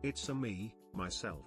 It's a me, myself.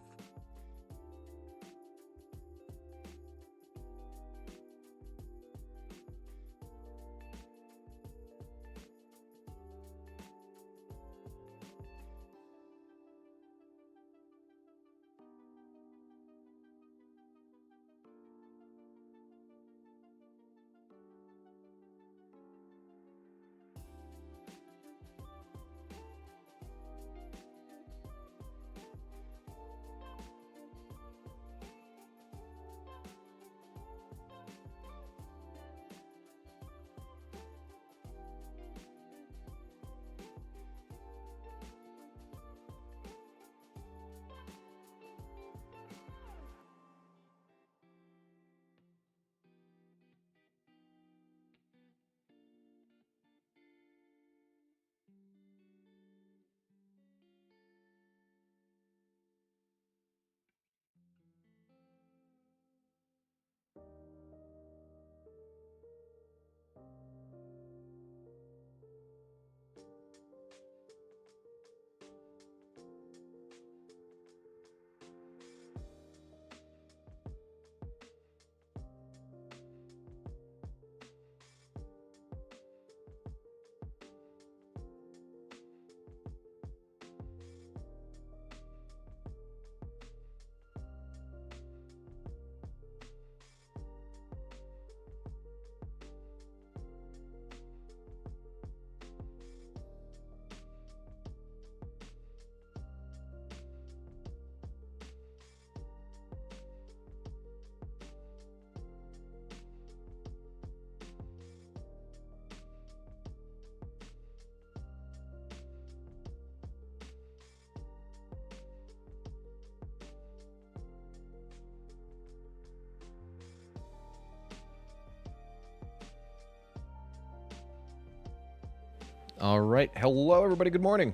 All right. Hello, everybody. Good morning.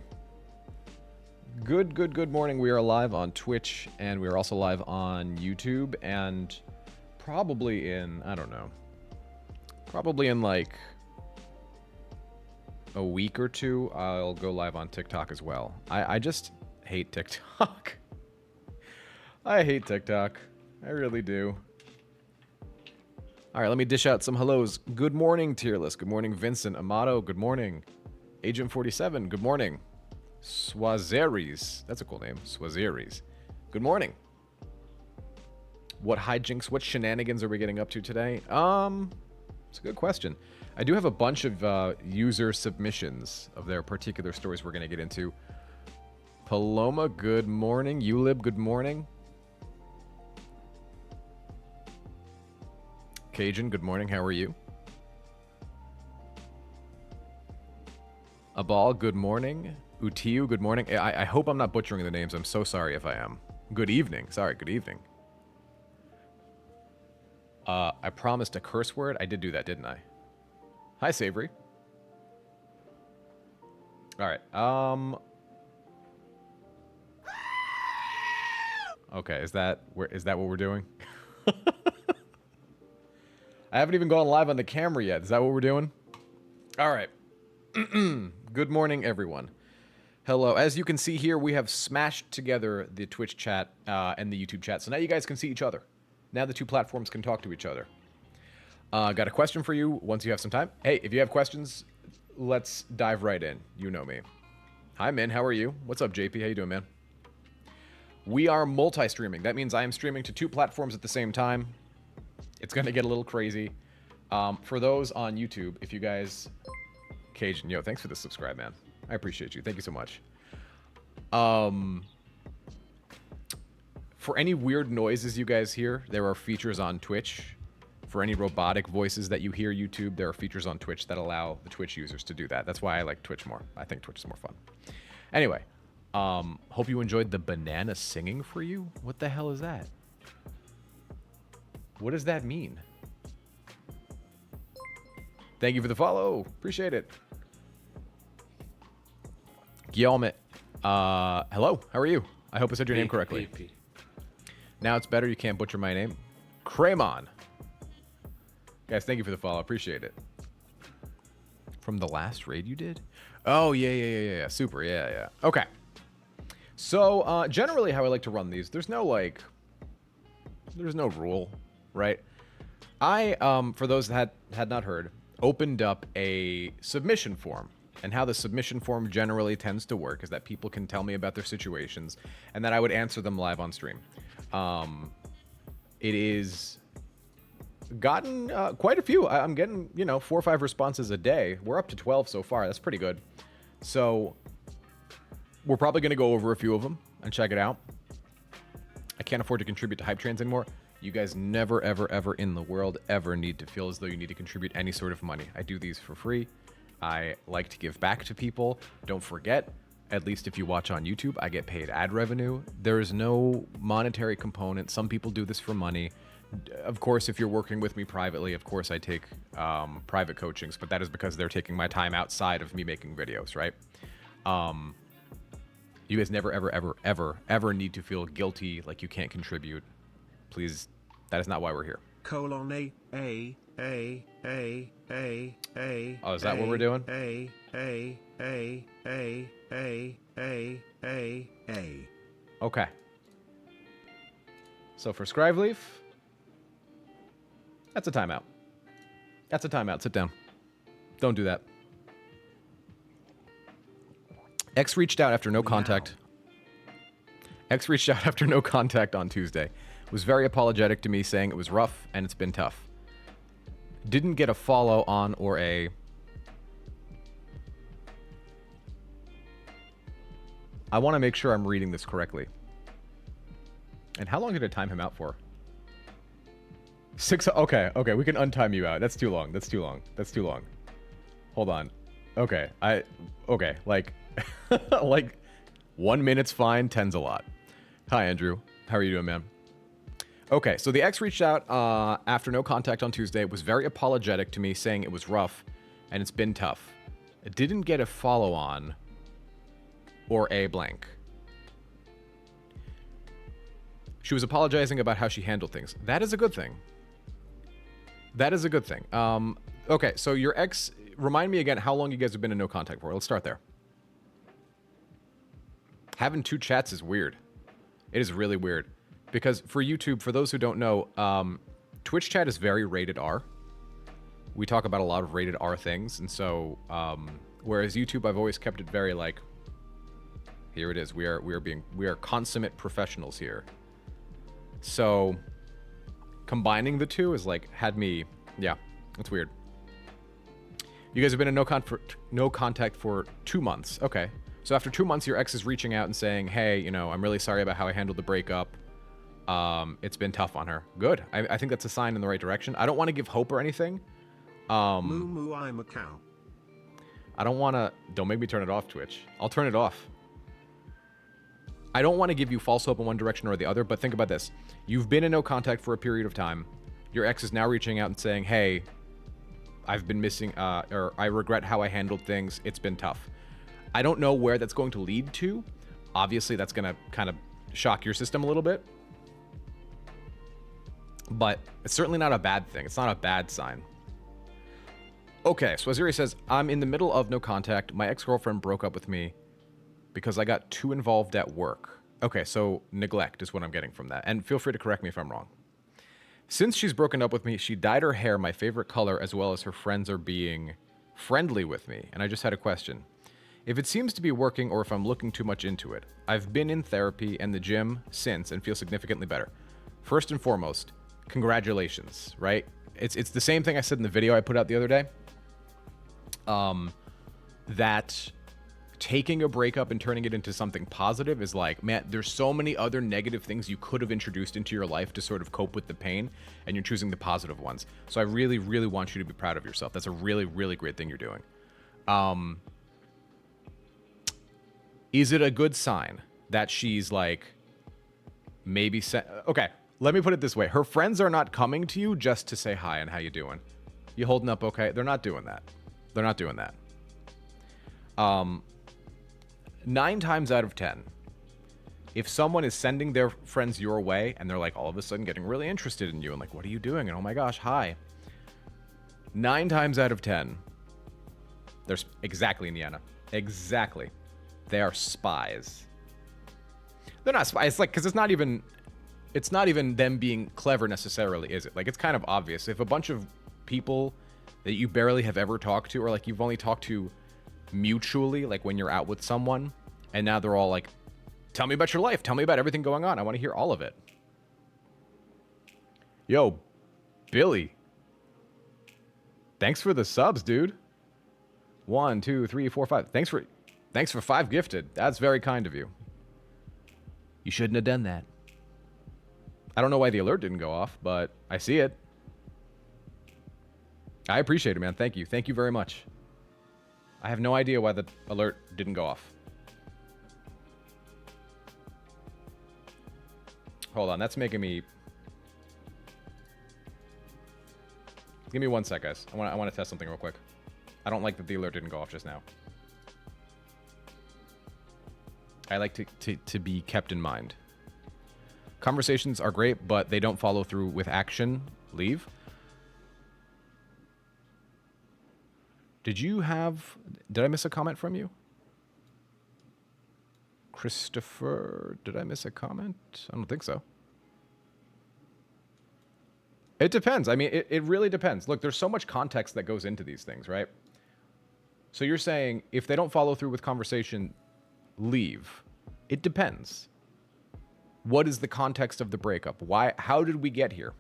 Good morning. We are live on Twitch, and we are also live on YouTube, and probably in, I don't know, probably in like a week or two, I'll go live on TikTok as well. I just hate TikTok. I hate TikTok. I really do. All right, let me dish out some hellos. Good morning, Tier List. Good morning, Vincent. Amato, good morning. Agent 47, good morning. Swaziris, that's a cool name. Swaziris, good morning. What hijinks, what shenanigans are we getting up to today? It's a good question. I do have a bunch of user submissions of their particular stories we're going to get into. Paloma, good morning. Ulib, good morning. Cajun, good morning. How are you? Abal, good morning. Utiu, good morning. I hope I'm not butchering the names. I'm so sorry if I am. Good evening. Sorry, good evening. I promised a curse word. I did do that, didn't I? Hi, Savory. All right. Okay, is that what we're doing? I haven't even gone live on the camera yet. Is that what we're doing? All right. Good morning, everyone. Hello. As you can see here, we have smashed together the Twitch chat and the YouTube chat. So now you guys can see each other. Now the two platforms can talk to each other. Got a question for you once you have some time. Hey, if you have questions, let's dive right in. You know me. Hi, Min. How are you? What's up, JP? How you doing, man? We are multi-streaming. That means I am streaming to two platforms at the same time. It's going to get a little crazy. For those on YouTube, if you guys... Cajun, yo, thanks for the subscribe, man. I appreciate you. Thank you so much. For any weird noises you guys hear, there are features on Twitch. For any robotic voices that you hear YouTube, there are features on Twitch that allow the Twitch users to do that. That's why I like Twitch more. I think Twitch is more fun. Anyway, hope you enjoyed the banana singing for you. What the hell is that? What does that mean? Thank you for the follow. Appreciate it. Guillaume, hello. How are you? I hope I said your name correctly. Now it's better. You can't butcher my name. Kraymon. Guys, thank you for the follow. Appreciate it. From the last raid you did? Oh, yeah. Super. Yeah. Okay. So generally, how I like to run these, there's no rule, right? I, for those that had not heard, opened up a submission form. And how the submission form generally tends to work is that people can tell me about their situations, and that I would answer them live on stream. It is gotten quite a few. I'm getting, 4 or 5 responses a day. We're up to 12 so far. That's pretty good. So we're probably going to go over a few of them and check it out. I can't afford to contribute to hype trains anymore. You guys never, ever, ever in the world ever need to feel as though you need to contribute any sort of money. I do these for free. I like to give back to people. Don't forget, at least if you watch on YouTube, I get paid ad revenue. There is no monetary component. Some people do this for money. Of course, if you're working with me privately, of course I take private coachings, but that is because they're taking my time outside of me making videos, right? You guys never, ever, ever, ever, ever need to feel guilty like you can't contribute. Please, that is not why we're here. A. Oh, is that what we're doing? Okay. So for Scriveleaf, that's a timeout. That's a timeout. Sit down. Don't do that. X reached out after no contact. X reached out after no contact on Tuesday. Was very apologetic to me, saying it was rough and it's been tough. Didn't get a follow on or a... I want to make sure I'm reading this correctly. And how long did I time him out for? 6... Okay, we can untime you out. That's too long. That's too long. Hold on. Okay, Okay, like... like, 1 minute's fine, 10's a lot. Hi, Andrew. How are you doing, man? Okay, so the X reached out after no contact on Tuesday, was very apologetic to me, saying it was rough and it's been tough. It didn't get a follow-on or a blank. She was apologizing about how she handled things. That is a good thing. That is a good thing. Okay, so your ex, remind me again how long you guys have been in no contact for. Let's start there. Having 2 chats is weird. It is really weird. Because for YouTube, for those who don't know, Twitch chat is very rated R. We talk about a lot of rated R things. And so, whereas YouTube, I've always kept it very like, here it is. We are consummate professionals here. So combining the two is like, had me, yeah, it's weird. You guys have been in no contact for 2 months. Okay. So after 2 months, your ex is reaching out and saying, hey, I'm really sorry about how I handled the breakup. It's been tough on her. Good. I think that's a sign in the right direction. I don't want to give hope or anything. Moo, I'm a cow. I don't want to... Don't make me turn it off, Twitch. I'll turn it off. I don't want to give you false hope in one direction or the other, but think about this. You've been in no contact for a period of time. Your ex is now reaching out and saying, hey, I've been missing... or I regret how I handled things. It's been tough. I don't know where that's going to lead to. Obviously, that's going to kind of shock your system a little bit. But it's certainly not a bad thing. It's not a bad sign. Okay, so Aziri says, I'm in the middle of no contact. My ex-girlfriend broke up with me because I got too involved at work. Okay, so neglect is what I'm getting from that. And feel free to correct me if I'm wrong. Since she's broken up with me, she dyed her hair my favorite color, as well as her friends are being friendly with me. And I just had a question. If it seems to be working or if I'm looking too much into it, I've been in therapy and the gym since and feel significantly better. First and foremost, congratulations, right? It's the same thing I said in the video I put out the other day. That taking a breakup and turning it into something positive is like, man, there's so many other negative things you could have introduced into your life to sort of cope with the pain, and you're choosing the positive ones. So I really, really want you to be proud of yourself. That's a really, really great thing you're doing. Is it a good sign that she's like, maybe okay, let me put it this way. Her friends are not coming to you just to say hi and how you doing. You holding up okay? They're not doing that. They're not doing that. 9 times out of 10, if someone is sending their friends your way and they're like all of a sudden getting really interested in you and like, what are you doing? And oh my gosh, hi. 9 times out of 10, there's exactly, Niana. Exactly. They are spies. They're not spies. It's like, because it's not even them being clever necessarily, is it? Like, it's kind of obvious. If a bunch of people that you barely have ever talked to, or like you've only talked to mutually, like when you're out with someone, and now they're all like, tell me about your life. Tell me about everything going on. I want to hear all of it. Yo, Billy. Thanks for the subs, dude. 1, 2, 3, 4, 5. Thanks for 5 gifted. That's very kind of you. You shouldn't have done that. I don't know why the alert didn't go off, but I see it. I appreciate it, man. Thank you. Thank you very much. I have no idea why the alert didn't go off. Hold on, that's making me... Give me 1 sec, guys. I want to test something real quick. I don't like that the alert didn't go off just now. I like to be kept in mind. Conversations are great, but they don't follow through with action. Leave. Did I miss a comment from you? Christopher, did I miss a comment? I don't think so. It depends. I mean, it really depends. Look, there's so much context that goes into these things, right? So you're saying if they don't follow through with conversation, leave. It depends. What is the context of the breakup? Why? How did we get here?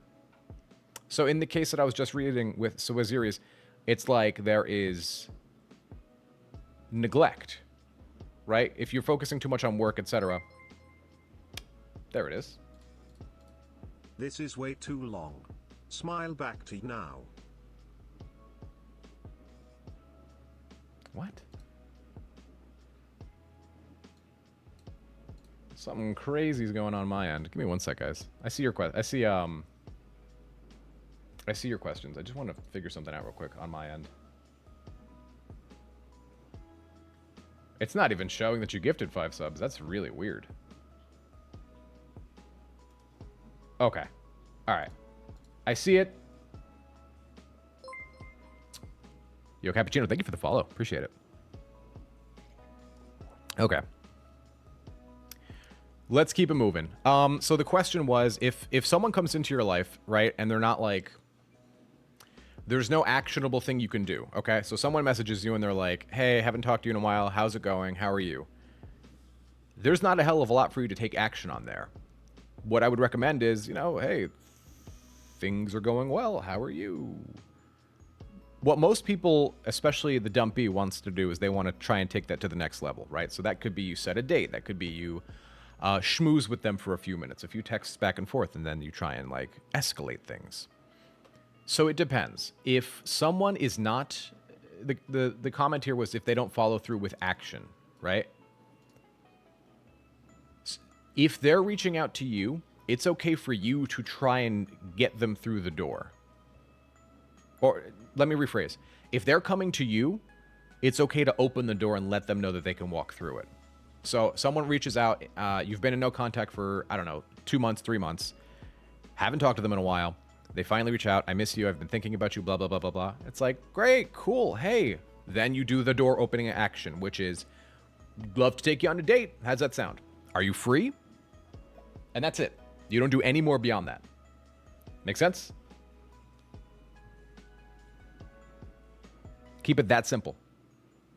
So in the case that I was just reading with Sawaziri's, it's like there is neglect, right? If you're focusing too much on work, etc. There it is. This is way too long. Smile back to you now. What? Something crazy is going on my end. Give me 1 sec, guys. I see your question. I see your questions. I just want to figure something out real quick on my end. It's not even showing that you gifted 5 subs. That's really weird. Okay. All right. I see it. Yo, Cappuccino, thank you for the follow. Appreciate it. Okay. Let's keep it moving. So the question was, if someone comes into your life, right, and they're not like, there's no actionable thing you can do, okay? So someone messages you and they're like, hey, haven't talked to you in a while. How's it going? How are you? There's not a hell of a lot for you to take action on there. What I would recommend is, hey, things are going well. How are you? What most people, especially the dumpy, wants to do is they want to try and take that to the next level, right? So that could be you set a date. That could be you schmooze with them for a few minutes, a few texts back and forth, and then you try and like escalate things. So it depends. If someone is not, the comment here was if they don't follow through with action, right? If they're reaching out to you, it's okay for you to try and get them through the door. Or let me rephrase. If they're coming to you, it's okay to open the door and let them know that they can walk through it. So someone reaches out, you've been in no contact for, 2 months, 3 months, haven't talked to them in a while. They finally reach out. I miss you. I've been thinking about you, blah, blah, blah, blah, blah. It's like, great, cool, hey. Then you do the door opening action, which is, love to take you on a date. How's that sound? Are you free? And that's it. You don't do any more beyond that. Make sense? Keep it that simple.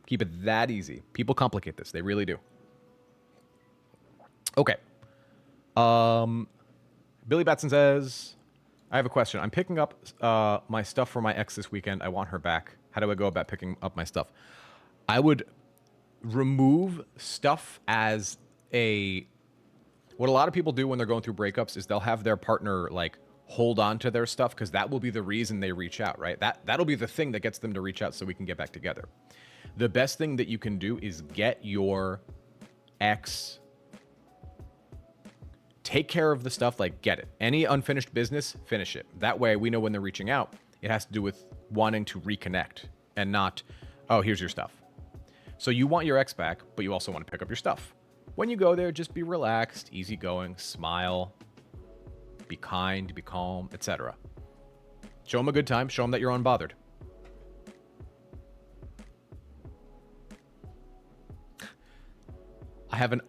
Keep it that easy. People complicate this. They really do. Okay. Billy Batson says, I have a question. I'm picking up my stuff for my ex this weekend. I want her back. How do I go about picking up my stuff? I would remove stuff as what a lot of people do when they're going through breakups is they'll have their partner like hold on to their stuff because that will be the reason they reach out, right? That'll be the thing that gets them to reach out so we can get back together. The best thing that you can do is get your ex, take care of the stuff, like get it. Any unfinished business, finish it. That way we know when they're reaching out, it has to do with wanting to reconnect and not, oh, here's your stuff. So you want your ex back, but you also want to pick up your stuff. When you go there, just be relaxed, easygoing, smile, be kind, be calm, etc. Show them a good time. Show them that you're unbothered. I have an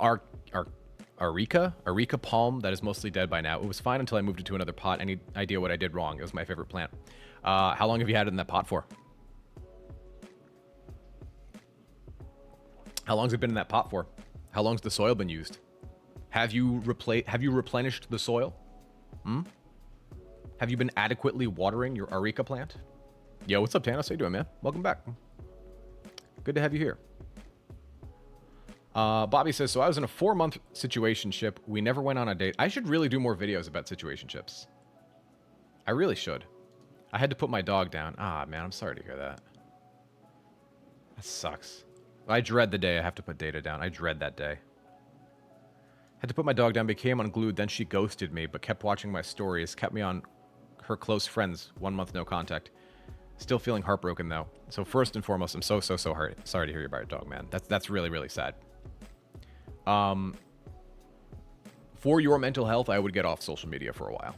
Areca palm that is mostly dead by now. It was fine until I moved it to another pot. Any idea what I did wrong? It was my favorite plant. How long have you had it in that pot for? How long's it been in that pot for? How long's the soil been used? Have you replenished the soil? Have you been adequately watering your Areca plant? Yo, what's up, Thanos? How you doing, man? Welcome back. Good to have you here. Bobby says, so I was in a 4-month situationship. We never went on a date. I should really do more videos about situationships. I really should. I had to put my dog down. Ah, man, I'm sorry to hear that. That sucks. I dread the day I have to put Data down. I dread that day. Had to put my dog down, became unglued, then she ghosted me, but kept watching my stories, kept me on her close friends, 1 month no contact. Still feeling heartbroken, though. So sorry to hear about your dog, man. That's really, really sad. For your mental health, I would get off social media for a while.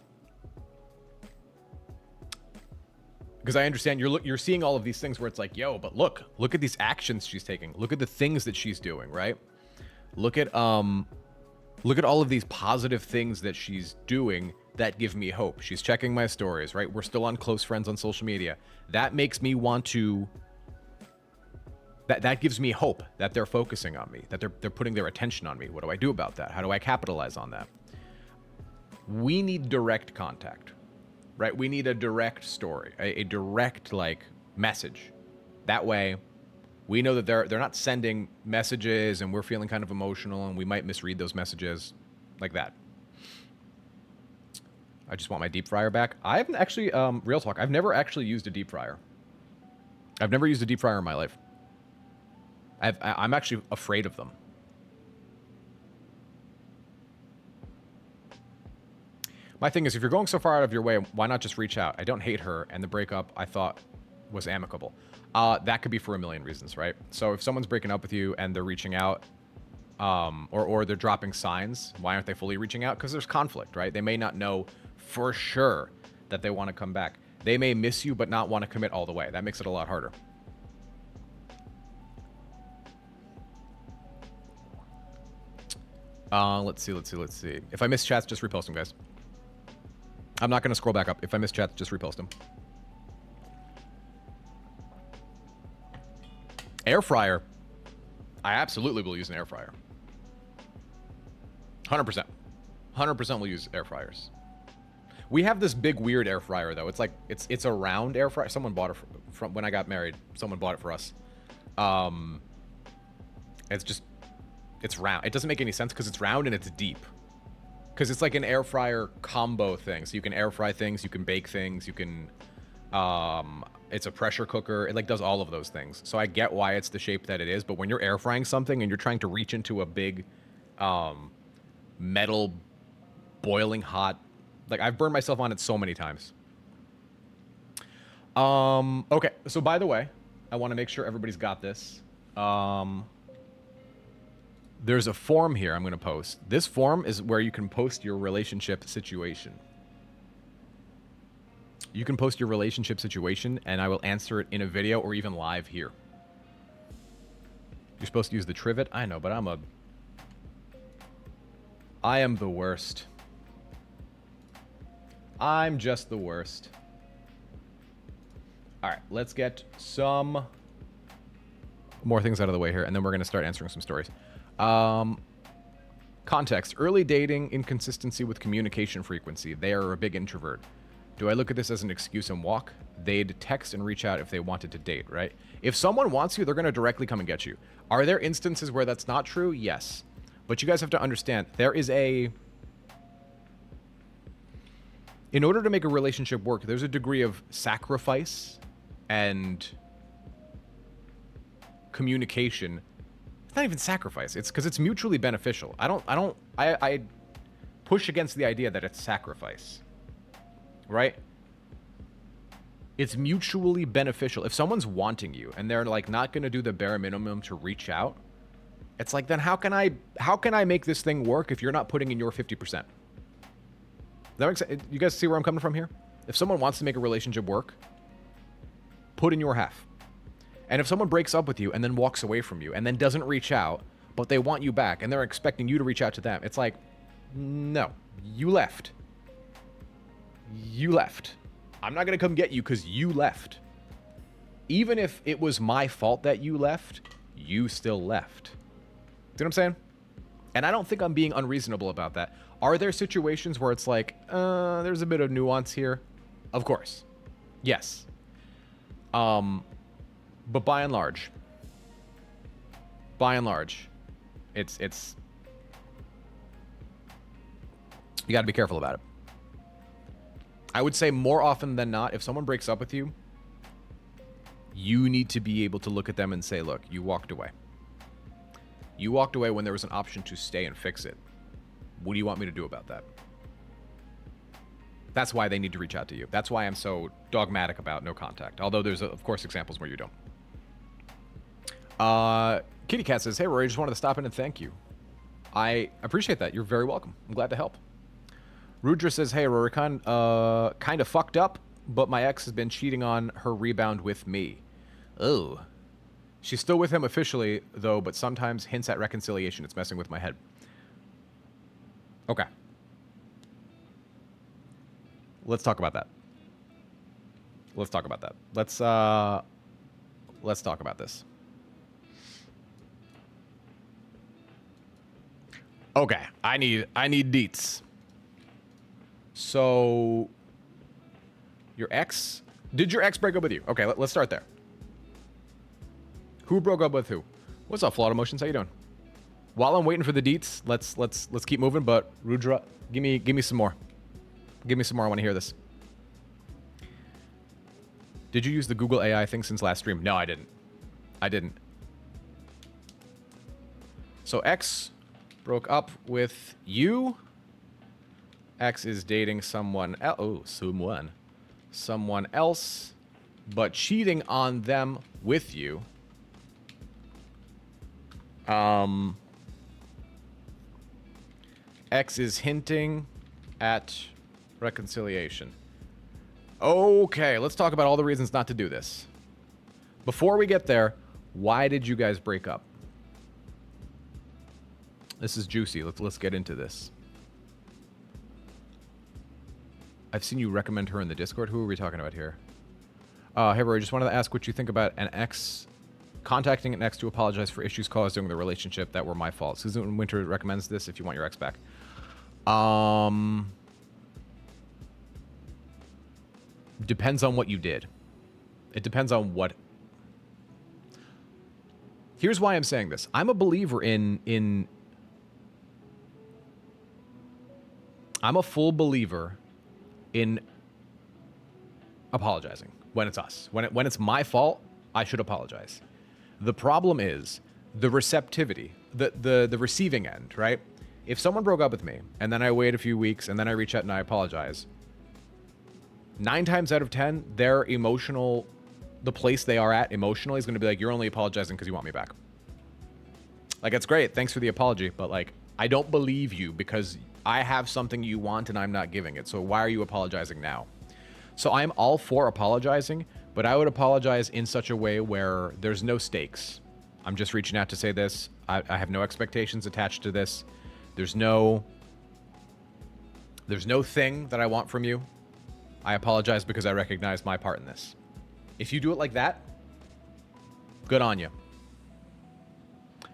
Because I understand you're seeing all of these things where it's like, yo, but look at these actions she's taking. Look at the things that she's doing, right? Look at all of these positive things that she's doing that give me hope. She's checking my stories, right? We're still on close friends on social media. That makes me want to... That gives me hope that they're focusing on me, that they're putting their attention on me. What do I do about that? How do I capitalize on that? We need direct contact, right? We need a direct story, a direct, like, message. That way, we know that they're not sending messages and we're feeling kind of emotional and we might misread those messages like that. I just want my deep fryer back. I haven't actually, real talk, I've never actually used a deep fryer. I've never used a deep fryer in my life. I'm actually afraid of them. My thing is, if you're going so far out of your way, why not just reach out? I don't hate her, and the breakup I thought was amicable. That could be for a million reasons, right? So if someone's breaking up with you and they're reaching out, or they're dropping signs, why aren't they fully reaching out? Because there's conflict, right? They may not know for sure that they want to come back. They may miss you but not want to commit all the way. That makes it a lot harder. Let's see. If I miss chats, just repost them, guys. I'm not going to scroll back up. If I miss chats, just repost them. Air fryer. I absolutely will use an air fryer. 100%. 100% will use air fryers. We have this big weird air fryer though. It's like it's a round air fryer. Someone bought it from when I got married. Someone bought it for us. It's round. It doesn't make any sense because it's round and it's deep. Because it's like an air fryer combo thing. So you can air fry things, you can bake things, you can it's a pressure cooker. It like does all of those things. So I get why it's the shape that it is, but when you're air frying something and you're trying to reach into a big metal boiling hot, like I've burned myself on it so many times. Okay, so by the way, I want to make sure everybody's got this. There's a form here I'm going to post. This form is where you can post your relationship situation. You can post your relationship situation, and I will answer it in a video or even live here. You're supposed to use the trivet? I know, but I am the worst. I'm just the worst. All right, let's get some more things out of the way here, and then we're going to start answering some stories. Context. Early dating, inconsistency with communication frequency. They are a big introvert. Do I look at this as an excuse and walk? They'd text and reach out if they wanted to date, right? If someone wants you, they're going to directly come and get you. Are there instances where that's not true? Yes. But you guys have to understand, there is in order to make a relationship work, there's a degree of sacrifice and communication. It's not even sacrifice. It's because it's mutually beneficial. I push against the idea that it's sacrifice, right? It's mutually beneficial. If someone's wanting you and they're like not going to do the bare minimum to reach out, it's like, then how can I make this thing work if you're not putting in your 50%? That makes sense. You guys see where I'm coming from here? If someone wants to make a relationship work, put in your half. And if someone breaks up with you and then walks away from you and then doesn't reach out, but they want you back, and they're expecting you to reach out to them. It's like, no, you left. You left. I'm not going to come get you because you left. Even if it was my fault that you left, you still left. See what I'm saying? And I don't think I'm being unreasonable about that. Are there situations where it's like, there's a bit of nuance here? Of course. Yes. But by and large, it's you got to be careful about it. I would say more often than not, if someone breaks up with you, you need to be able to look at them and say, look, you walked away. You walked away when there was an option to stay and fix it. What do you want me to do about that? That's why they need to reach out to you. That's why I'm so dogmatic about no contact. Although there's, of course, examples where you don't. Kitty Cat says, hey, Rory, I just wanted to stop in and thank you. I appreciate that. You're very welcome. I'm glad to help. Rudra says, hey, Rory, kind of fucked up, but my ex has been cheating on her rebound with me. Oh. She's still with him officially, though, but sometimes hints at reconciliation. It's messing with my head. Okay. Let's talk about that. Let's talk about that. Let's talk about this. Okay, I need deets. So, your ex? Did your ex break up with you? Okay, let's start there. Who broke up with who? What's up, Flawed Emotions? How you doing? While I'm waiting for the deets, let's keep moving. But Rudra, give me some more. Give me some more. I want to hear this. Did you use the Google AI thing since last stream? No, I didn't. So X broke up with you. X is dating someone else. Oh, someone else, but cheating on them with you. X is hinting at reconciliation. Okay, let's talk about all the reasons not to do this. Before we get there, why did you guys break up? This is juicy. Let's get into this. I've seen you recommend her in the Discord. Who are we talking about here? Hey, Rory, just wanted to ask what you think about an ex contacting an ex to apologize for issues caused during the relationship that were my fault. Susan Winter recommends this if you want your ex back. Depends on what you did. It depends on what. Here's why I'm saying this. I'm a believer in I'm a full believer in apologizing when it's us. When it's my fault, I should apologize. The problem is the receptivity, the receiving end, right? If someone broke up with me and then I wait a few weeks and then I reach out and I apologize, 9 times out of 10, their emotional, the place they are at emotionally is going to be like, you're only apologizing because you want me back. Like, it's great. Thanks for the apology. But like, I don't believe you because I have something you want and I'm not giving it. So why are you apologizing now? So I'm all for apologizing, but I would apologize in such a way where there's no stakes. I'm just reaching out to say this. I have no expectations attached to this. There's no thing that I want from you. I apologize because I recognize my part in this. If you do it like that, good on you.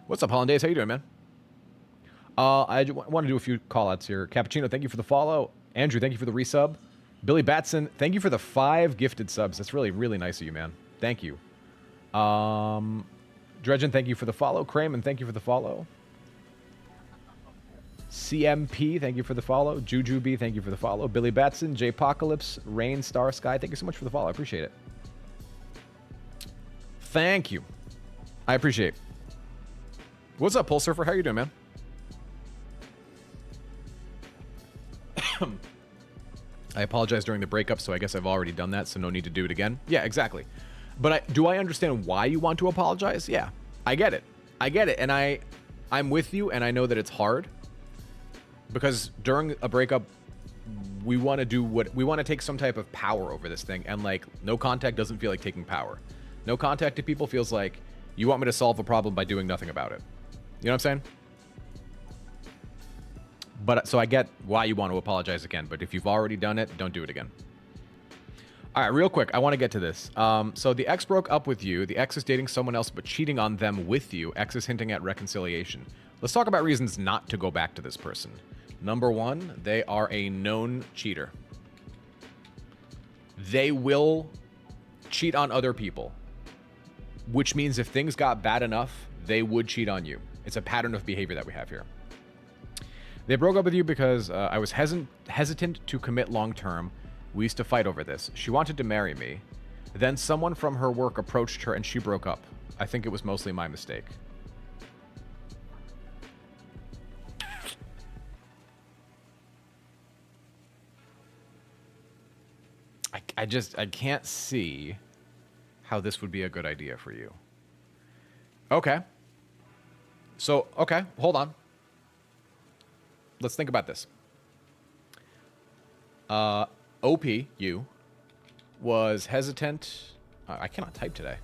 What's up, Hollandaise? How you doing, man? I want to do a few call-outs here. Cappuccino, thank you for the follow. Andrew, thank you for the resub. Billy Batson, thank you for the 5 gifted subs. That's really, really nice of you, man. Thank you. Dredgen, thank you for the follow. Kramen, thank you for the follow. CMP, thank you for the follow. Jujubee, thank you for the follow. Billy Batson, J-Pocalypse, Rain, Star Sky, thank you so much for the follow. I appreciate it. Thank you. I appreciate it. What's up, Pulse Surfer? How you doing, man? I apologize during the breakup, so I guess I've already done that, so no need to do it again. Yeah, exactly. But do I understand why you want to apologize? Yeah, I get it. I get it, and I'm with you, and I know that it's hard. Because during a breakup, we want to take some type of power over this thing, and like, no contact doesn't feel like taking power. No contact to people feels like you want me to solve a problem by doing nothing about it. You know what I'm saying? But so I get why you want to apologize again, but if you've already done it, don't do it again. All right, real quick, I want to get to this. So the ex broke up with you. The ex is dating someone else, but cheating on them with you. Ex is hinting at reconciliation. Let's talk about reasons not to go back to this person. Number one, they are a known cheater. They will cheat on other people, which means if things got bad enough, they would cheat on you. It's a pattern of behavior that we have here. They broke up with you because I was hesitant to commit long term. We used to fight over this. She wanted to marry me. Then someone from her work approached her and she broke up. I think it was mostly my mistake. I can't see how this would be a good idea for you. Okay. So, okay, hold on. Let's think about this. OP, you, was hesitant. I cannot type today.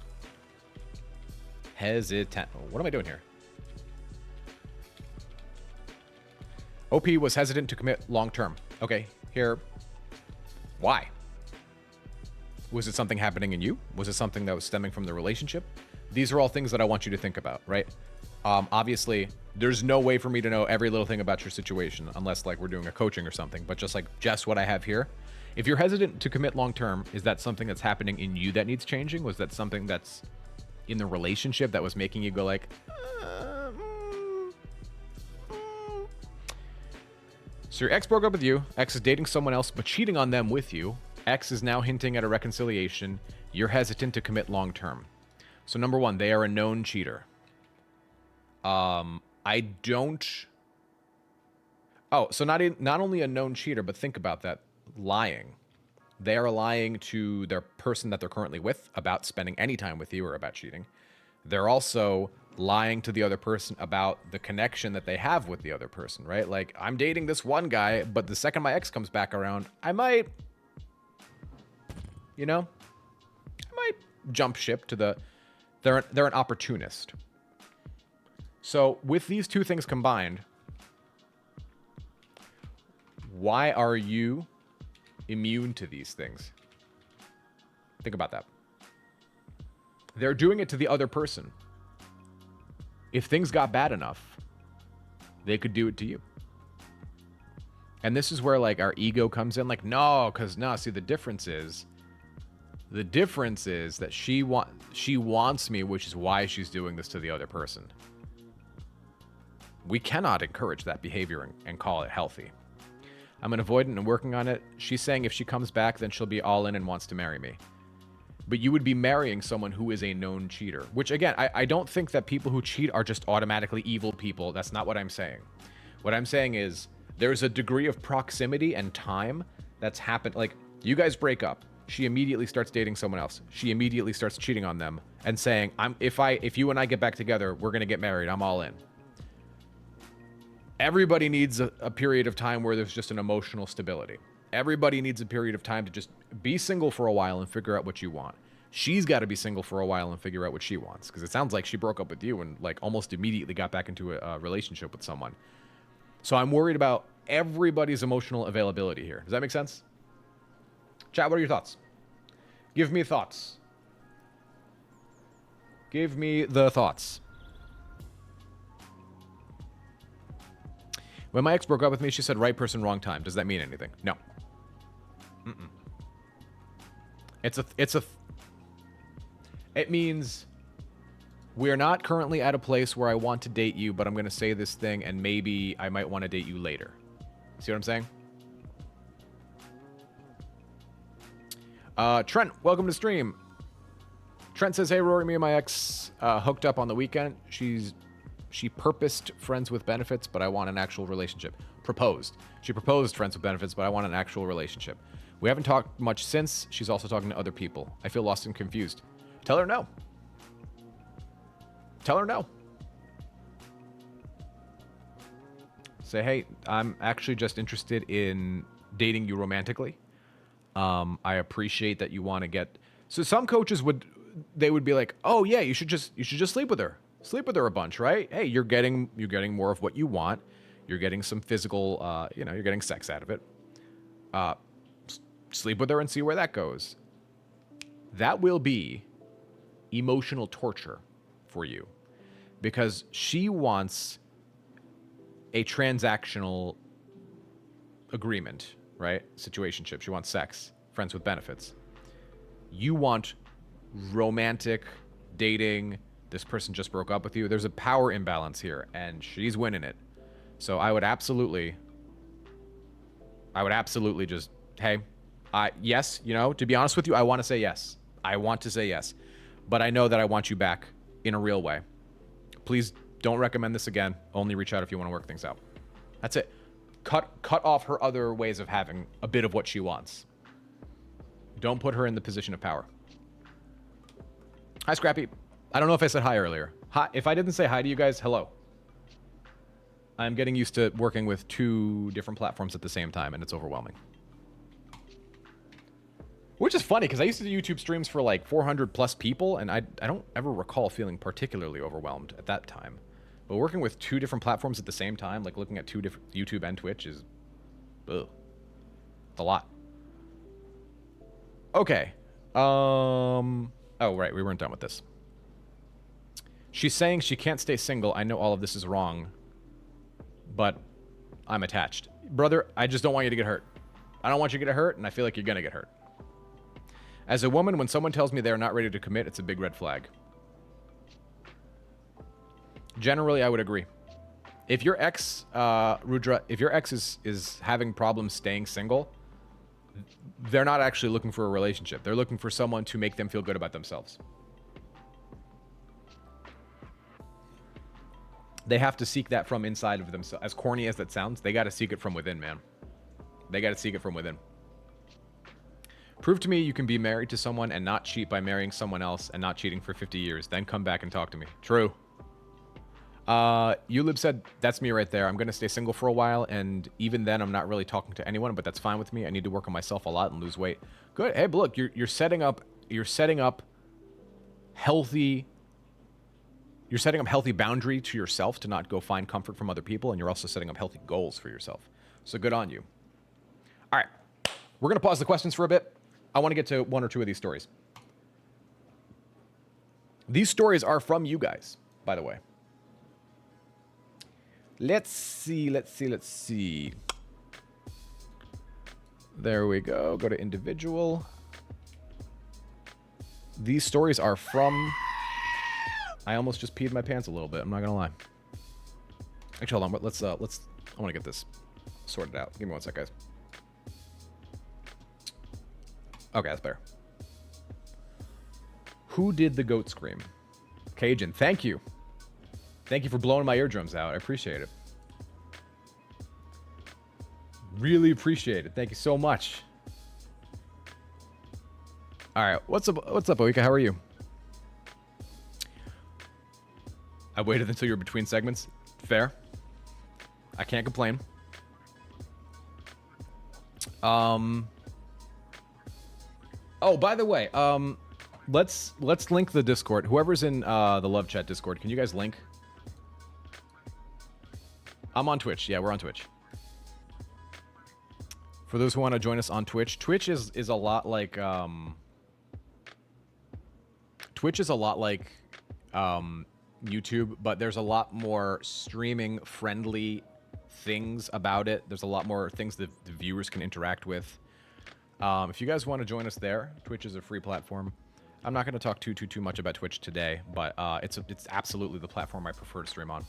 Hesitant. What am I doing here? OP was hesitant to commit long term. Okay, here. Why? Was it something happening in you? Was it something that was stemming from the relationship? These are all things that I want you to think about, right? Obviously, there's no way for me to know every little thing about your situation unless like we're doing a coaching or something, but just what I have here. If you're hesitant to commit long term, is that something that's happening in you that needs changing? Was that something that's in the relationship that was making you go like, So your ex broke up with you, ex is dating someone else but cheating on them with you, ex is now hinting at a reconciliation, you're hesitant to commit long term. So number one, they are a known cheater. I don't. Oh, so not only a known cheater, but think about that. Lying. They are lying to their person that they're currently with about spending any time with you or about cheating. They're also lying to the other person about the connection that they have with the other person, right? Like, I'm dating this one guy, but the second my ex comes back around, I might jump ship to the. They're an opportunist. So with these two things combined, why are you immune to these things? Think about that. They're doing it to the other person. If things got bad enough, they could do it to you. And this is where like our ego comes in, like, see, the difference is that she wants me, which is why she's doing this to the other person. We cannot encourage that behavior and call it healthy. I'm an avoidant and working on it. She's saying if she comes back, then she'll be all in and wants to marry me. But you would be marrying someone who is a known cheater, which again, I don't think that people who cheat are just automatically evil people. That's not what I'm saying. What I'm saying is there's a degree of proximity and time that's happened. Like, you guys break up. She immediately starts dating someone else. She immediately starts cheating on them and saying, if you and I get back together, we're going to get married. I'm all in. Everybody needs a period of time where there's just an emotional stability. Everybody needs a period of time to just be single for a while and figure out what you want. She's got to be single for a while and figure out what she wants, because it sounds like she broke up with you and like almost immediately got back into a relationship with someone. So I'm worried about everybody's emotional availability here. Does that make sense? Chat, what are your thoughts? Give me thoughts. Give me the thoughts. When my ex broke up with me, she said, right person, wrong time. Does that mean anything? No. Mm-mm. It means we're not currently at a place where I want to date you, but I'm going to say this thing and maybe I might want to date you later. See what I'm saying? Trent, welcome to stream. Trent says, hey, Rory, me and my ex hooked up on the weekend. She purposed friends with benefits, but I want an actual relationship. Proposed. She proposed friends with benefits, but I want an actual relationship. We haven't talked much since. She's also talking to other people. I feel lost and confused. Tell her no. Tell her no. Say, hey, I'm actually just interested in dating you romantically. I appreciate that you want to get... So some coaches would be like, oh yeah, you should just sleep with her. Sleep with her a bunch, right? Hey, you're getting more of what you want. You're getting some physical, you're getting sex out of it. Sleep with her and see where that goes. That will be emotional torture for you because she wants a transactional agreement, right? Situationship. She wants sex, friends with benefits. You want romantic dating. This person just broke up with you. There's a power imbalance here, and she's winning it. So I would absolutely just, hey, yes, to be honest with you, I want to say yes. I want to say yes. But I know that I want you back in a real way. Please don't recommend this again. Only reach out if you want to work things out. That's it. Cut off her other ways of having a bit of what she wants. Don't put her in the position of power. Hi, Scrappy. I don't know if I said hi earlier. Hi. If I didn't say hi to you guys, hello. I'm getting used to working with 2 different platforms at the same time, and it's overwhelming. Which is funny, because I used to do YouTube streams for like 400 plus people, and I don't ever recall feeling particularly overwhelmed at that time. But working with 2 different platforms at the same time, like looking at 2 different YouTube and Twitch is, ugh, it's a lot. Okay. Oh, right, we weren't done with this. She's saying she can't stay single. I know all of this is wrong, but I'm attached. Brother, I just don't want you to get hurt. I don't want you to get hurt, and I feel like you're going to get hurt. As a woman, when someone tells me they're not ready to commit, it's a big red flag. Generally, I would agree. If your ex, Rudra, if your ex is having problems staying single, they're not actually looking for a relationship. They're looking for someone to make them feel good about themselves. They have to seek that from inside of themselves. As corny as that sounds, they got to seek it from within, man. They got to seek it from within. Prove to me you can be married to someone and not cheat by marrying someone else and not cheating for 50 years. Then come back and talk to me. True. Ulib said, that's me right there. I'm going to stay single for a while, and even then I'm not really talking to anyone, but that's fine with me. I need to work on myself a lot and lose weight. Good. Hey, but look, you're setting up healthy boundary to yourself to not go find comfort from other people, and you're also setting up healthy goals for yourself. So good on you. All right. We're going to pause the questions for a bit. I want to get to 1 or 2 of these stories. These stories are from you guys, by the way. Let's see. There we go. Go to individual. These stories are from... I almost just peed my pants a little bit. I'm not going to lie. Actually, hold on. Let's, I want to get this sorted out. Give me 1 sec, guys. Okay, that's better. Who did the goat scream? Cajun, thank you. Thank you for blowing my eardrums out. I appreciate it. Really appreciate it. Thank you so much. All right, what's up, Oika? How are you? I waited until you're between segments. Fair. I can't complain. Oh, by the way, let's link the Discord. Whoever's in the Love Chat Discord, can you guys link? I'm on Twitch. Yeah, we're on Twitch. For those who want to join us on Twitch, Twitch is a lot like YouTube, but there's a lot more streaming friendly things about it. There's a lot more things that the viewers can interact with. If you guys want to join us there, Twitch is a free platform. I'm not going to talk too much about Twitch today, but it's absolutely the platform I prefer to stream on.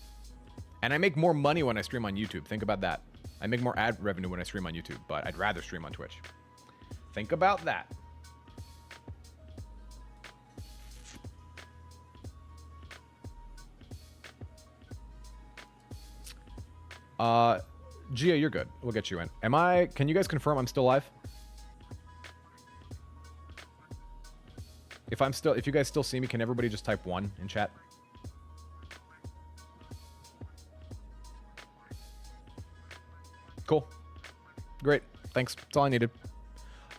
And I make more money when I stream on YouTube. Think about that. I make more ad revenue when I stream on YouTube, but I'd rather stream on Twitch. Think about that. Gia, you're good. We'll get you in. Can you guys confirm I'm still live? If you guys still see me, can everybody just type 1 in chat? Cool. Great. Thanks. That's all I needed.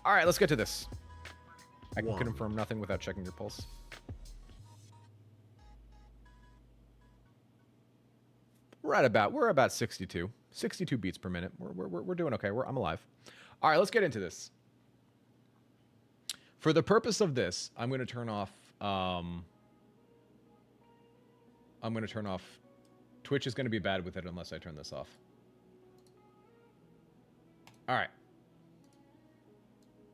All right, let's get to this. I can confirm nothing without checking your pulse. we're about 62 beats per minute. We're doing okay. I'm alive. All right, let's get into this. For the purpose of this, I'm going to turn off. Twitch is going to be bad with it unless I turn this off. All right.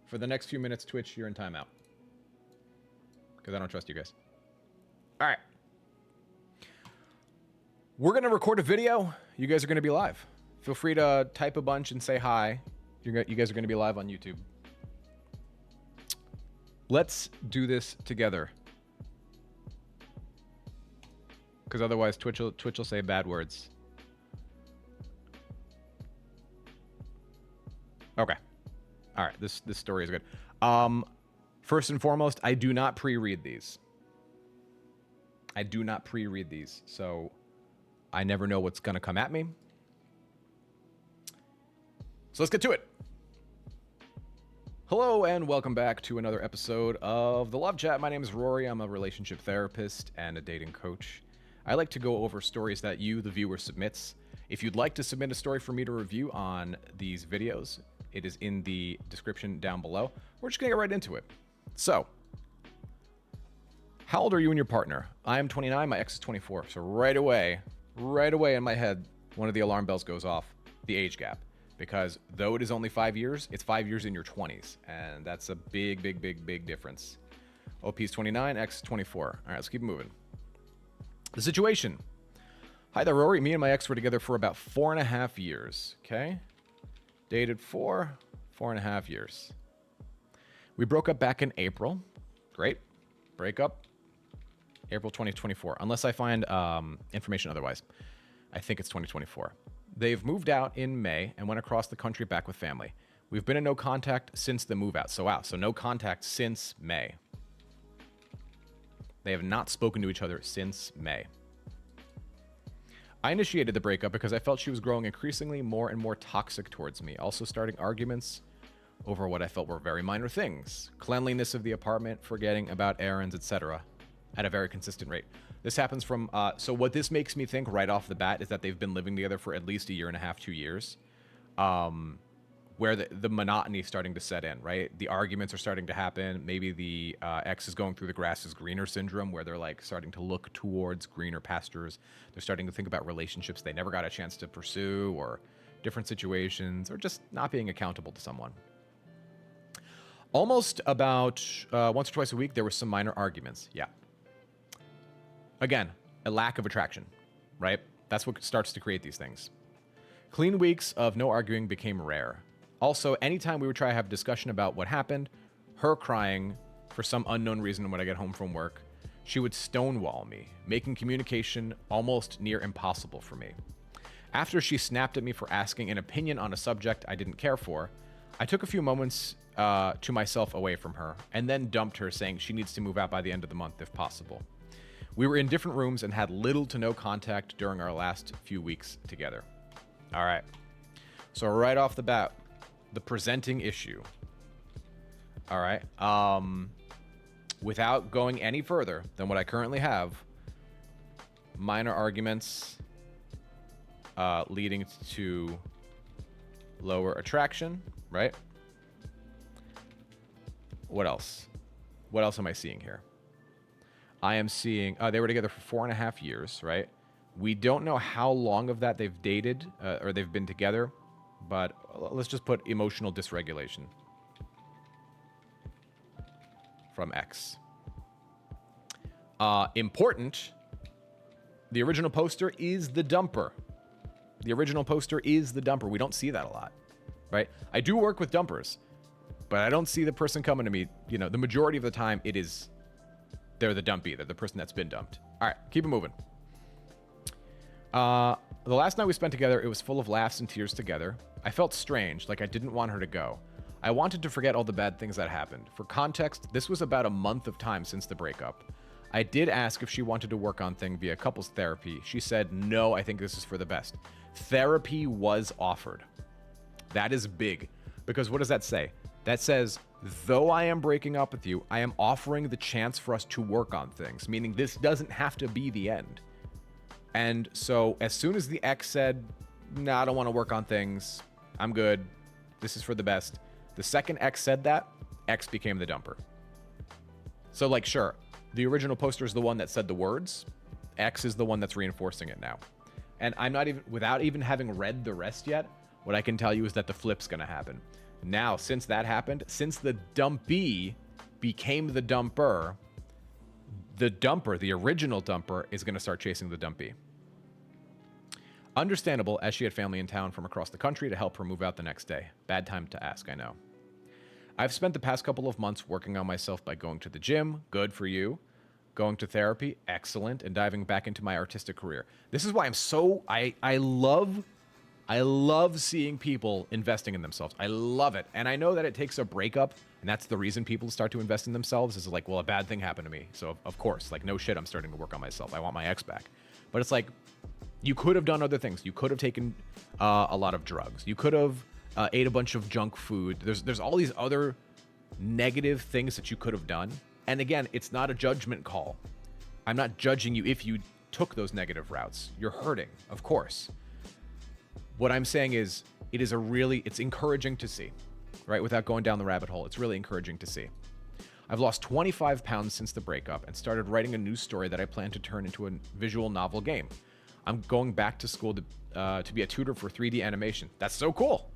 For the next few minutes, Twitch, you're in timeout. Because I don't trust you guys. All right. We're going to record a video. You guys are going to be live. Feel free to type a bunch and say hi. You guys are going to be live on YouTube. Let's do this together. Because otherwise Twitch will say bad words. Okay. All right, this story is good. First and foremost, I do not pre-read these. So I never know what's going to come at me. So let's get to it. Hello and welcome back to another episode of The Love Chat. My name is Rory. I'm a relationship therapist and a dating coach. I like to go over stories that you, the viewer, submits. If you'd like to submit a story for me to review on these videos, it is in the description down below. We're just going to get right into it. So, how old are you and your partner? I am 29, my ex is 24. So right away in my head, one of the alarm bells goes off, the age gap. Because though it is only 5 years, it's 5 years in your 20s. And that's a big difference. OP's 29, X is 24. All right, let's keep moving. The situation. Hi there, Rory. Me and my ex were together for about 4.5 years. Okay. Dated for 4.5 years. We broke up back in April. Great. Breakup. April 2024. Unless I find information otherwise. I think it's 2024. They've moved out in May and went across the country back with family. We've been in no contact since the move out. So no contact since May. They have not spoken to each other since May. I initiated the breakup because I felt she was growing increasingly more and more toxic towards me, also starting arguments over what I felt were very minor things. Cleanliness of the apartment, forgetting about errands, etc. at a very consistent rate. This happens from, so what this makes me think right off the bat is that they've been living together for at least 1.5 years, 2 years, where the monotony is starting to set in, right? The arguments are starting to happen. Maybe the ex is going through the grass is greener syndrome, where they're like starting to look towards greener pastures. They're starting to think about relationships they never got a chance to pursue, or different situations, or just not being accountable to someone. Almost about once or twice a week, there were some minor arguments. Yeah. Again, a lack of attraction, right? That's what starts to create these things. Clean weeks of no arguing became rare. Also, anytime we would try to have a discussion about what happened, her crying for some unknown reason when I get home from work, she would stonewall me, making communication almost near impossible for me. After she snapped at me for asking an opinion on a subject I didn't care for, I took a few moments to myself away from her, and then dumped her, saying she needs to move out by the end of the month if possible. We were in different rooms and had little to no contact during our last few weeks together. All right. So right off the bat, the presenting issue. All right. Without going any further than what I currently have, minor arguments leading to lower attraction, right? What else? What else am I seeing here? I am seeing, they were together for 4.5 years, right? We don't know how long of that they've dated or they've been together, but let's just put emotional dysregulation from X. Important, the original poster is the dumper. The original poster is the dumper. We don't see that a lot, right? I do work with dumpers, but I don't see the person coming to me, you know, the majority of the time it is they're the dumpy. They're the person that's been dumped. All right, keep it moving. The last night we spent together, it was full of laughs and tears together. I felt strange, like I didn't want her to go. I wanted to forget all the bad things that happened. For context, this was about a month of time since the breakup. I did ask if she wanted to work on things via couples therapy. She said, no, I think this is for the best. Therapy was offered. That is big, because what does that say? That says, though I am breaking up with you, I am offering the chance for us to work on things, meaning this doesn't have to be the end. And so as soon as the ex said, nah, I don't want to work on things, I'm good, this is for the best, the second X said that, X became the dumper. So, like, sure, the original poster is the one that said the words. X is the one that's reinforcing it now. And I'm not even, without even having read the rest yet, what I can tell you is that the flip's going to happen. Now, since that happened, since the dumpee became the dumper, the original dumper, is going to start chasing the dumpee. Understandable, as she had family in town from across the country to help her move out the next day. Bad time to ask, I know. I've spent the past couple of months working on myself by going to the gym, good for you, going to therapy, excellent, and diving back into my artistic career. This is why I'm so, I love seeing people investing in themselves. I love it. And I know that it takes a breakup, and that's the reason people start to invest in themselves, is like, well, a bad thing happened to me. So of course, like, no shit, I'm starting to work on myself. I want my ex back. But it's like, you could have done other things. You could have taken a lot of drugs. You could have ate a bunch of junk food. There's all these other negative things that you could have done. And again, it's not a judgment call. I'm not judging you if you took those negative routes. You're hurting, of course. What I'm saying is, it's encouraging to see, right? Without going down the rabbit hole, it's really encouraging to see. I've lost 25 pounds since the breakup and started writing a new story that I plan to turn into a visual novel game. I'm going back to school to be a tutor for 3D animation. That's so cool.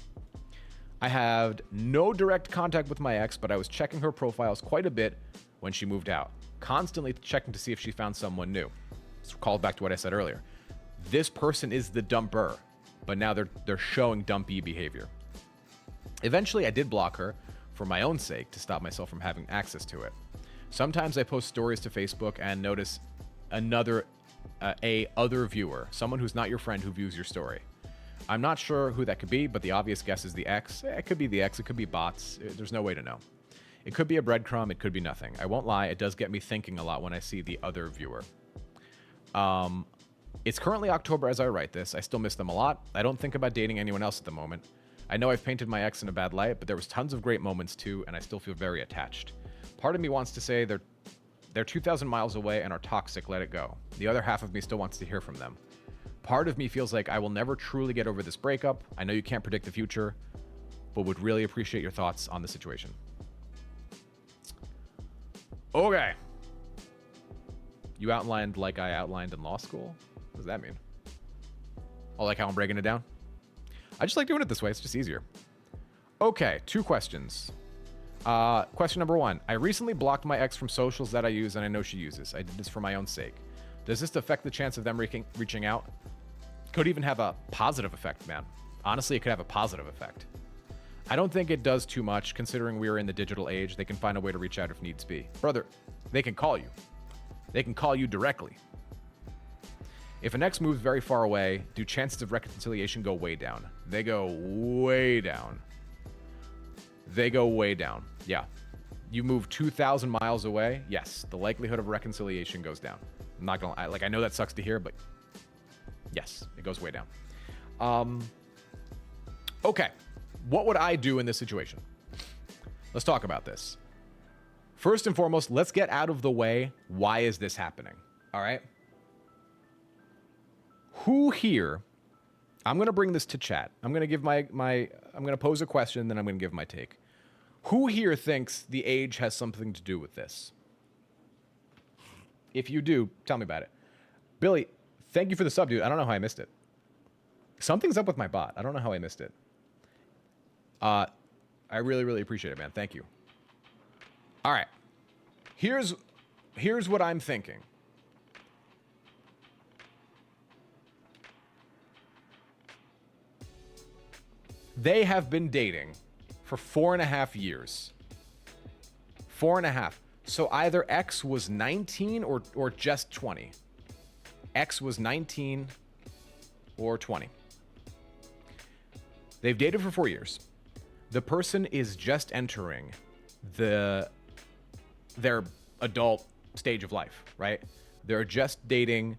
I had no direct contact with my ex, but I was checking her profiles quite a bit when she moved out, constantly checking to see if she found someone new. This calls back to what I said earlier. This person is the dumper, but now they're showing dumpy behavior. Eventually, I did block her for my own sake to stop myself from having access to it. Sometimes I post stories to Facebook and notice other viewer, someone who's not your friend who views your story. I'm not sure who that could be, but the obvious guess is the ex. It could be the ex, it could be bots. There's no way to know. It could be a breadcrumb, it could be nothing. I won't lie, it does get me thinking a lot when I see the other viewer. It's currently October as I write this. I still miss them a lot. I don't think about dating anyone else at the moment. I know I've painted my ex in a bad light, but there was tons of great moments too, and I still feel very attached. Part of me wants to say they're 2,000 miles away and are toxic, let it go. The other half of me still wants to hear from them. Part of me feels like I will never truly get over this breakup. I know you can't predict the future, but would really appreciate your thoughts on the situation. Okay. You outlined like I outlined in law school? What does that mean? Oh, like how I'm breaking it down? I just like doing it this way. It's just easier. Okay, 2 questions. Question number 1. I recently blocked my ex from socials that I use and I know she uses. I did this for my own sake. Does this affect the chance of them reaching out? Could even have a positive effect, man. Honestly, it could have a positive effect. I don't think it does too much, considering we are in the digital age. They can find a way to reach out if needs be. Brother, they can call you. They can call you directly. If an ex moves very far away, do chances of reconciliation go way down? They go way down. They go way down. Yeah. You move 2,000 miles away, yes, the likelihood of reconciliation goes down. I'm not gonna, I know that sucks to hear, but yes, it goes way down. Okay. What would I do in this situation? Let's talk about this. First and foremost, let's get out of the way. Why is this happening? All right. Who here, I'm going to bring this to chat. I'm going to give I'm going to pose a question, then I'm going to give my take. Who here thinks the age has something to do with this? If you do, tell me about it. Billy, thank you for the sub, dude. I don't know how I missed it. Something's up with my bot. I don't know how I missed it. I really, really appreciate it, man. Thank you. All right. Here's what I'm thinking. They have been dating for 4.5 years. 4.5. So either X was 19 or just 20. X was 19 or 20. They've dated for 4 years. The person is just entering their adult stage of life, right? They're just dating.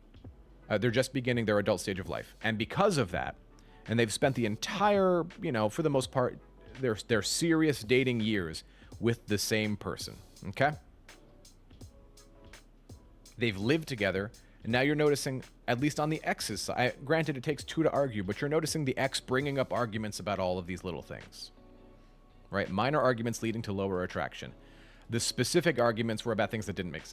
They're just beginning their adult stage of life. And because of that, and they've spent the entire, for the most part, their serious dating years with the same person, okay? They've lived together, and now you're noticing at least on the X's side. Granted, it takes two to argue, but you're noticing the X bringing up arguments about all of these little things. Right? Minor arguments leading to lower attraction. The specific arguments were about things that didn't make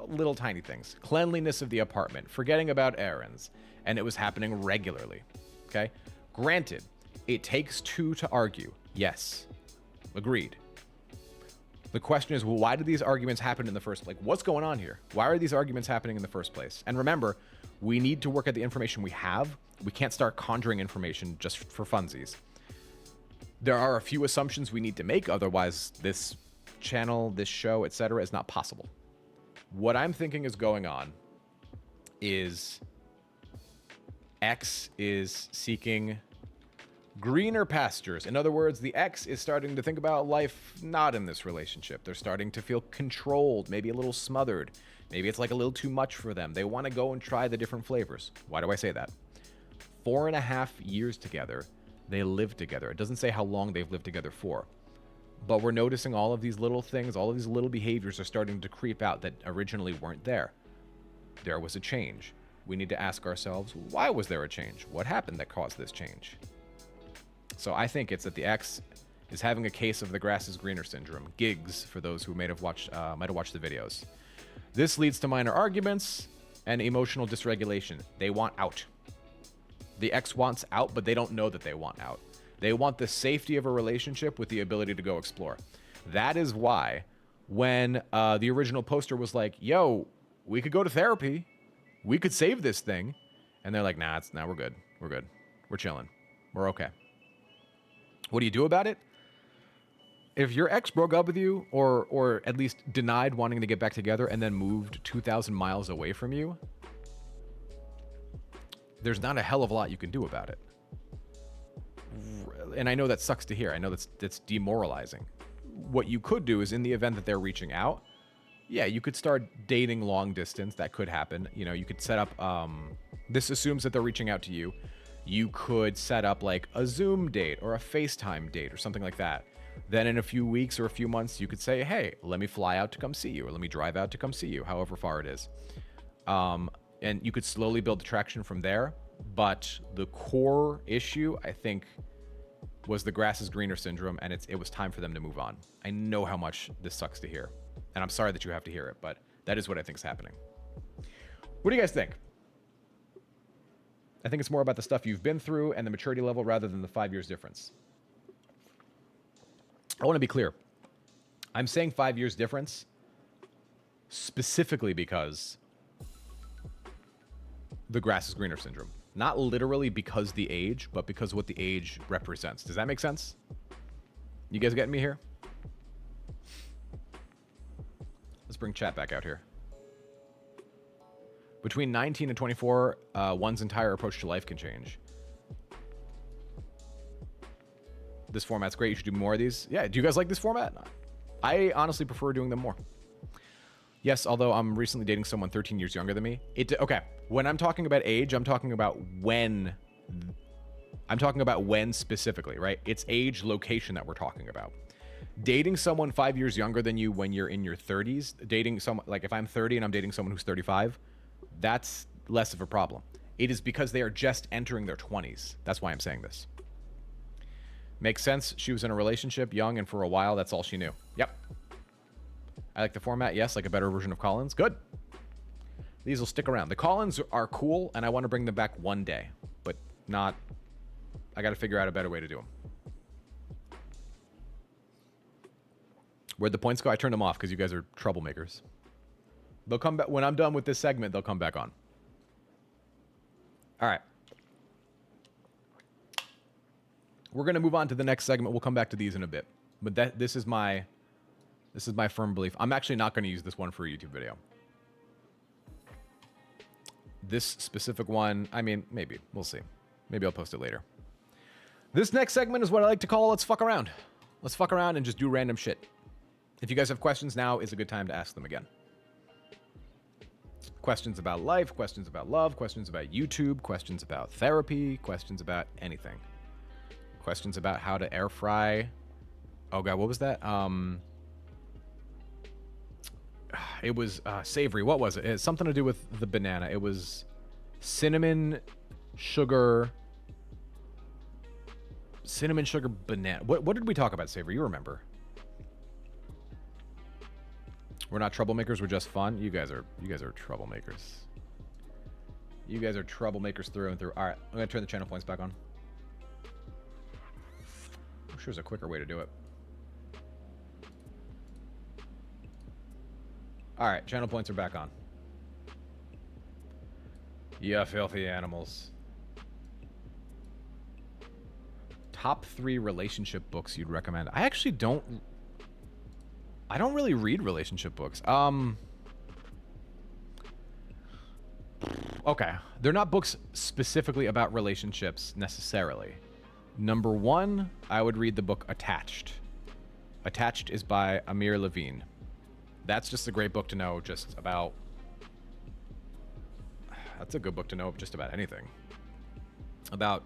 little tiny things. Cleanliness of the apartment, forgetting about errands, and it was happening regularly. Okay? Granted, it takes two to argue. Yes. Agreed. The question is, well, why did these arguments happen in the first place? Like, what's going on here? Why are these arguments happening in the first place? And remember, we need to work at the information we have. We can't start conjuring information just for funsies. There are a few assumptions we need to make, otherwise this channel, this show, etc. is not possible. What I'm thinking is going on is X is seeking greener pastures. In other words, the X is starting to think about life not in this relationship. They're starting to feel controlled, maybe a little smothered. Maybe it's like a little too much for them. They want to go and try the different flavors. Why do I say that? 4.5 years together, they live together. It doesn't say how long they've lived together for. But we're noticing all of these little things, all of these little behaviors are starting to creep out that originally weren't there. There was a change. We need to ask ourselves, why was there a change? What happened that caused this change? So I think it's that the X is having a case of the grass is greener syndrome. Gigs, for those who might have watched the videos. This leads to minor arguments and emotional dysregulation. They want out. The X wants out, but they don't know that they want out. They want the safety of a relationship with the ability to go explore. That is why when the original poster was like, yo, we could go to therapy. We could save this thing. And they're like, nah, we're good. We're good. We're chilling. We're okay. What do you do about it? If your ex broke up with you or at least denied wanting to get back together and then moved 2,000 miles away from you, there's not a hell of a lot you can do about it. And I know that sucks to hear. I know that's demoralizing. What you could do is, in the event that they're reaching out, yeah, you could start dating long distance. That could happen. You know, you could set up, this assumes that they're reaching out to you. You could set up like a Zoom date or a FaceTime date or something like that. Then in a few weeks or a few months, you could say, hey, let me fly out to come see you, or let me drive out to come see you, however far it is. And you could slowly build attraction from there. But the core issue, I think, was the grass is greener syndrome, and it was time for them to move on. I know how much this sucks to hear, and I'm sorry that you have to hear it, but that is what I think is happening. What do you guys think? I think it's more about the stuff you've been through and the maturity level rather than the 5 years difference. I want to be clear. I'm saying 5 years difference specifically because the grass is greener syndrome. Not literally because the age, but because what the age represents. Does that make sense? You guys getting me here? Let's bring chat back out here. Between 19 and 24, one's entire approach to life can change. This format's great. You should do more of these. Yeah, do you guys like this format? I honestly prefer doing them more. Yes, although I'm recently dating someone 13 years younger than me. Okay, when I'm talking about age, I'm talking about when. I'm talking about when specifically, right? It's age, location that we're talking about. Dating someone 5 years younger than you when you're in your 30s, dating someone, like if I'm 30 and I'm dating someone who's 35, that's less of a problem. It is because they are just entering their 20s. That's why I'm saying this. Makes sense. She was in a relationship, young, and for a while, that's all she knew. Yep. I like the format. Yes, like a better version of Collins. Good. These will stick around. The Collins are cool, and I want to bring them back one day, but not. I got to figure out a better way to do them. Where'd the points go? I turned them off because you guys are troublemakers. They'll come back when I'm done with this segment. They'll come back on. All right. We're gonna move on to the next segment. We'll come back to these in a bit, but this is my firm belief. I'm actually not going to use this one for a YouTube video. This specific one, I mean, maybe we'll see. Maybe I'll post it later. This next segment is what I like to call "Let's fuck around." Let's fuck around and just do random shit. If you guys have questions, now is a good time to ask them again. Questions about life, questions about love, questions about YouTube, questions about therapy, questions about anything. Questions about how to air fry. Oh god, what was that? It was savory. What was it? It had something to do with the banana. It was cinnamon sugar banana. What did we talk about, Saver? You remember? We're not troublemakers. We're just fun. You guys are troublemakers. You guys are troublemakers through and through. All right, I'm gonna turn the channel points back on. I'm sure there's a quicker way to do it. All right, channel points are back on. Yeah, filthy animals. Top 3 relationship books you'd recommend. I actually don't really read relationship books. Okay. They're not books specifically about relationships necessarily. Number 1, I would read the book Attached. Attached is by Amir Levine. That's just a great book to know just about... That's a good book to know just about anything. About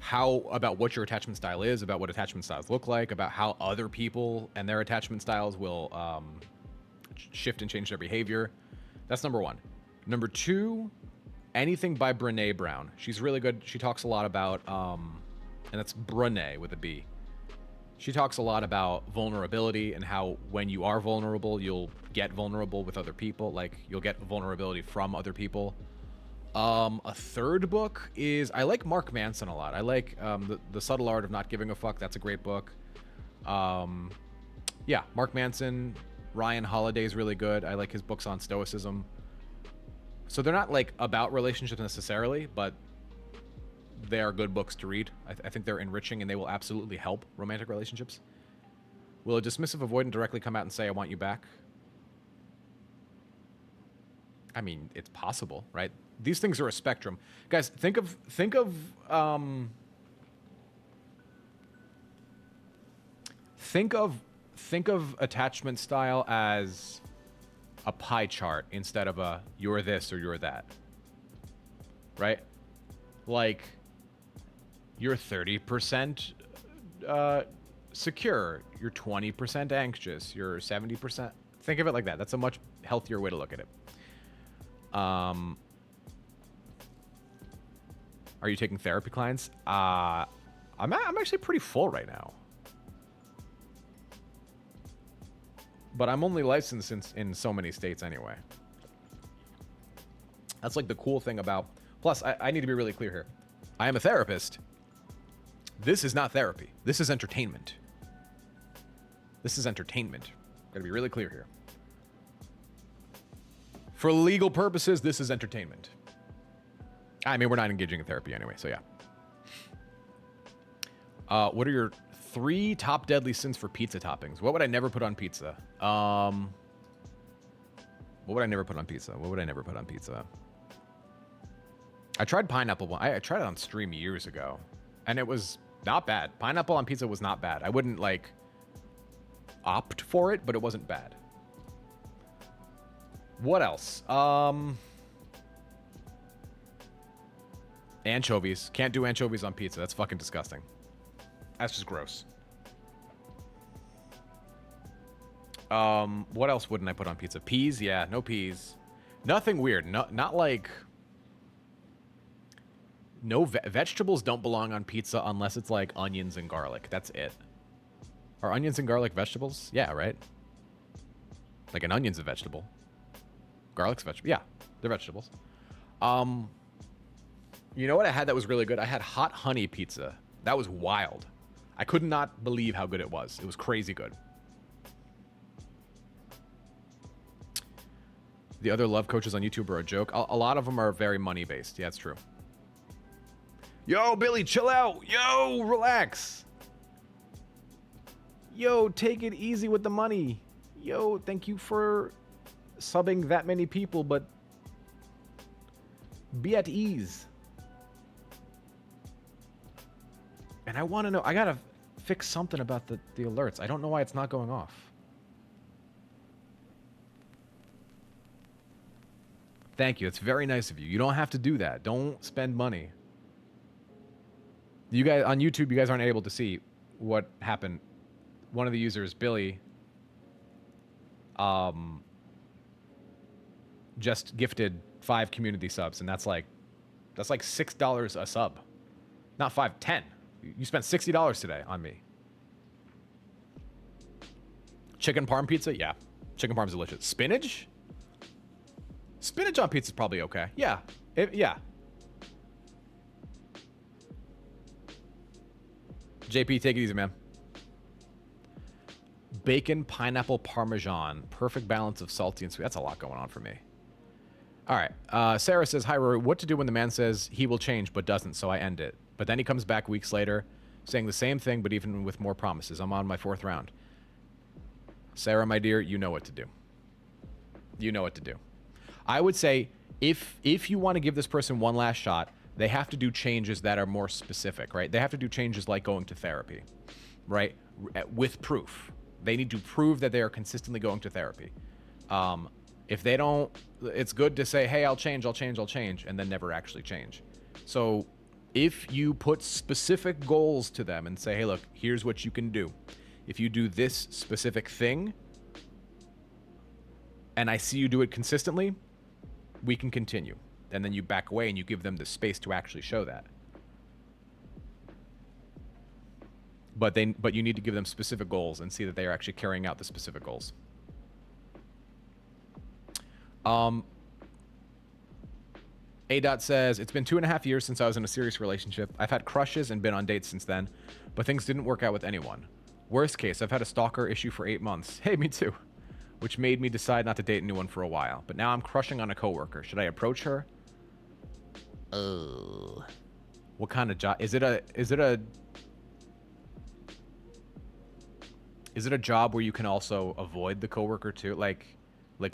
what your attachment style is, about what attachment styles look like, about how other people and their attachment styles will shift and change their behavior. That's number 1. Number 2, anything by Brené Brown. She's really good. She talks a lot about, and that's Brené with a B. She talks a lot about vulnerability and how when you are vulnerable, you'll get vulnerable with other people. Like, you'll get vulnerability from other people. A third book is, I like Mark Manson a lot. I like the Subtle Art of Not Giving a Fuck. That's a great book. Yeah, Mark Manson. Ryan Holiday's really good. I like his books on stoicism. So they're not like about relationships necessarily, but they are good books to read. I think they're enriching and they will absolutely help romantic relationships. Will a dismissive avoidant directly come out and say, I want you back? I mean, it's possible, right? These things are a spectrum. Guys, think of attachment style as a pie chart instead of a you're this or you're that. Right? Like, you're 30% secure, you're 20% anxious, you're 70%. Think of it like that. That's a much healthier way to look at it. Are you taking therapy clients? I'm actually pretty full right now. But I'm only licensed in so many states anyway. That's like the cool thing about... Plus, I need to be really clear here. I am a therapist. This is not therapy. This is entertainment. This is entertainment. Gotta be really clear here. For legal purposes, this is entertainment. I mean, we're not engaging in therapy anyway, so yeah. What are your 3 top deadly sins for pizza toppings? What would I never put on pizza? What would I never put on pizza? What would I never put on pizza? I tried pineapple one. I tried it on stream years ago, and it was not bad. Pineapple on pizza was not bad. I wouldn't, like, opt for it, but it wasn't bad. What else? Anchovies. Can't do anchovies on pizza. That's fucking disgusting. That's just gross. What else wouldn't I put on pizza? Peas? Yeah, no peas. Nothing weird. Not like... No vegetables don't belong on pizza unless it's like onions and garlic. That's it. Are onions and garlic vegetables? Yeah, right? Like an onion's a vegetable. Garlic's vegetable. Yeah, they're vegetables. You know what I had that was really good? I had hot honey pizza. That was wild. I could not believe how good it was. It was crazy good. The other love coaches on YouTube are a joke. A lot of them are very money-based. Yeah, it's true. Yo, Billy, chill out. Yo, relax. Yo, take it easy with the money. Yo, thank you for subbing that many people, but be at ease. And I want to know, I gotta fix something about the alerts. I don't know why it's not going off. Thank you. It's very nice of you. You don't have to do that. Don't spend money. You guys on YouTube, you guys aren't able to see what happened. One of the users, Billy, just gifted 5 community subs, and that's like $6 a sub. Not 5, 10. You spent $60 today on me. Chicken parm pizza? Yeah. Chicken parm's delicious. Spinach? Spinach on pizza is probably okay. Yeah. Yeah. JP, take it easy, man. Bacon, pineapple, parmesan. Perfect balance of salty and sweet. That's a lot going on for me. All right. Sarah says, hi, Rory. What to do when the man says he will change but doesn't, so I end it. But then he comes back weeks later saying the same thing, but even with more promises. I'm on my 4th round. Sarah, my dear, you know what to do. You know what to do. I would say if you want to give this person one last shot, they have to do changes that are more specific, right? They have to do changes like going to therapy, right? With proof. They need to prove that they are consistently going to therapy. If they don't, it's good to say, hey, I'll change, and then never actually change. So if you put specific goals to them and say, hey, look, here's what you can do. If you do this specific thing, and I see you do it consistently, we can continue. And then you back away and you give them the space to actually show that. But you need to give them specific goals and see that they are actually carrying out the specific goals. A. says, it's been 2.5 years since I was in a serious relationship. I've had crushes and been on dates since then, but things didn't work out with anyone. Worst case, I've had a stalker issue for 8 months. Hey, me too. Which made me decide not to date anyone for a while. But now I'm crushing on a coworker. Should I approach her? What kind of job? Is it a job where you can also avoid the coworker too? Like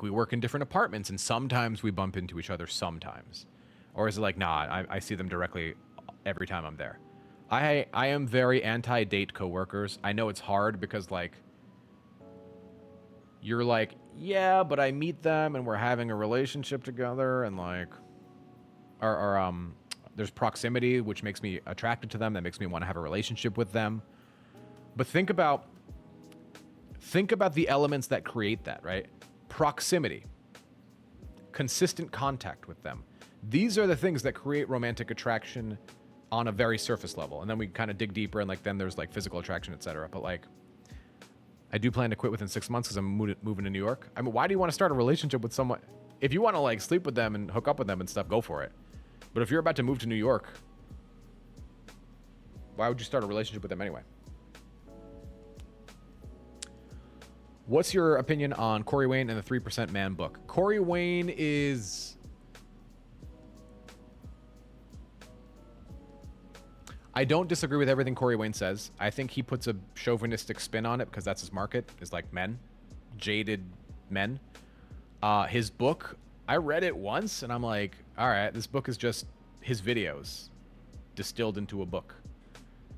we work in different apartments and sometimes we bump into each other sometimes. Or is it like, nah, I see them directly every time I'm there. I am very anti-date coworkers. I know it's hard because like you're like, yeah, but I meet them and we're having a relationship together and like there's proximity which makes me attracted to them, that makes me want to have a relationship with them. But think about the elements that create that, right? Proximity, consistent contact with them. These are the things that create romantic attraction on a very surface level. And then we kind of dig deeper and like then there's like physical attraction, etc. But like I do plan to quit within 6 months because I'm moving to New York. I mean, why do you want to start a relationship with someone? If you want to like sleep with them and hook up with them and stuff, go for it. But if you're about to move to New York, why would you start a relationship with them anyway? What's your opinion on Corey Wayne and the 3% Man book? Corey Wayne is... I don't disagree with everything Corey Wayne says. I think he puts a chauvinistic spin on it because that's his market, is like men, jaded men. His book, I read it once and I'm like, all right, this book is just his videos distilled into a book.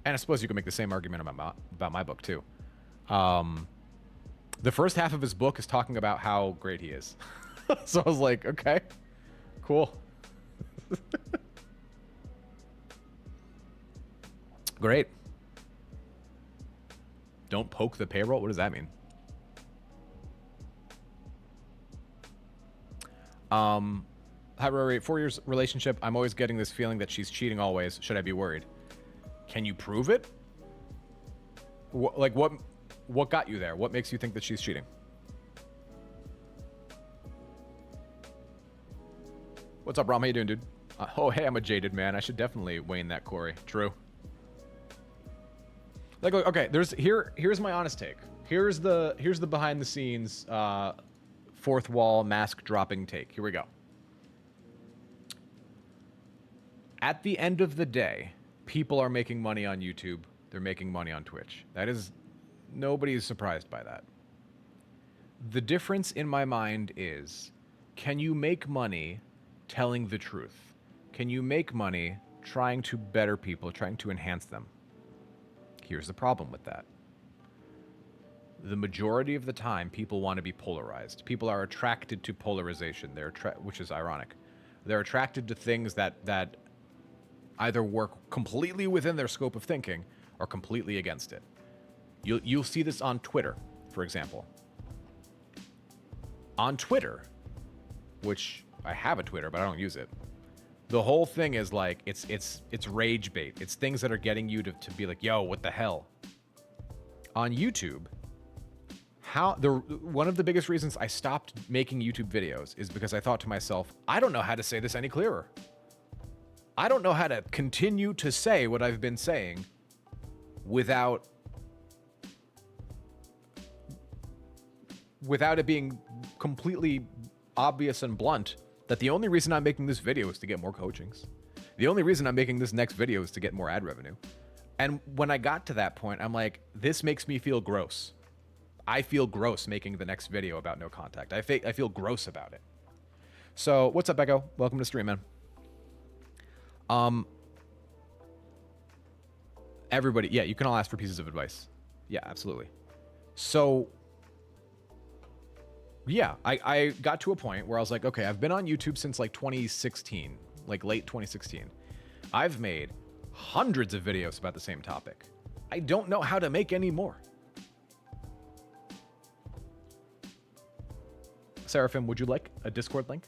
And I suppose you can make the same argument about my book too. The first half of his book is talking about how great he is. So I was like, okay, cool. Great. Don't poke the payroll? What does that mean? Hi, Rory. 4 years relationship. I'm always getting this feeling that she's cheating always. Should I be worried? Can you prove it? What got you there? What makes you think that she's cheating? What's up, Rom? How you doing, dude? Oh, hey, I'm a jaded man. I should definitely Wayne that Corey. True. Like, okay, here's my honest take. Here's the behind the scenes fourth wall mask dropping take. Here we go. At the end of the day, people are making money on YouTube. They're making money on Twitch. That is, nobody is surprised by that. The difference in my mind is, can you make money telling the truth? Can you make money trying to better people, trying to enhance them? Here's the problem with that. The majority of the time, people want to be polarized. People are attracted to polarization, which is ironic. They're attracted to things that either work completely within their scope of thinking or completely against it. You'll see this on Twitter, for example. On Twitter, which I have a Twitter, but I don't use it. The whole thing is like it's rage bait. It's things that are getting you to be like, yo, what the hell? On YouTube, one of the biggest reasons I stopped making YouTube videos is because I thought to myself, I don't know how to say this any clearer. I don't know how to continue to say what I've been saying without it being completely obvious and blunt that the only reason I'm making this video is to get more coachings. The only reason I'm making this next video is to get more ad revenue. And when I got to that point, I'm like, this makes me feel gross. I feel gross making the next video about no contact. I feel gross about it. So what's up, Echo? Welcome to stream, man. Everybody, yeah, you can all ask for pieces of advice. Yeah, absolutely. So yeah, I got to a point where I was like, okay, I've been on YouTube since like 2016, like late 2016. I've made hundreds of videos about the same topic. I don't know how to make any more. Seraphim, would you like a Discord link?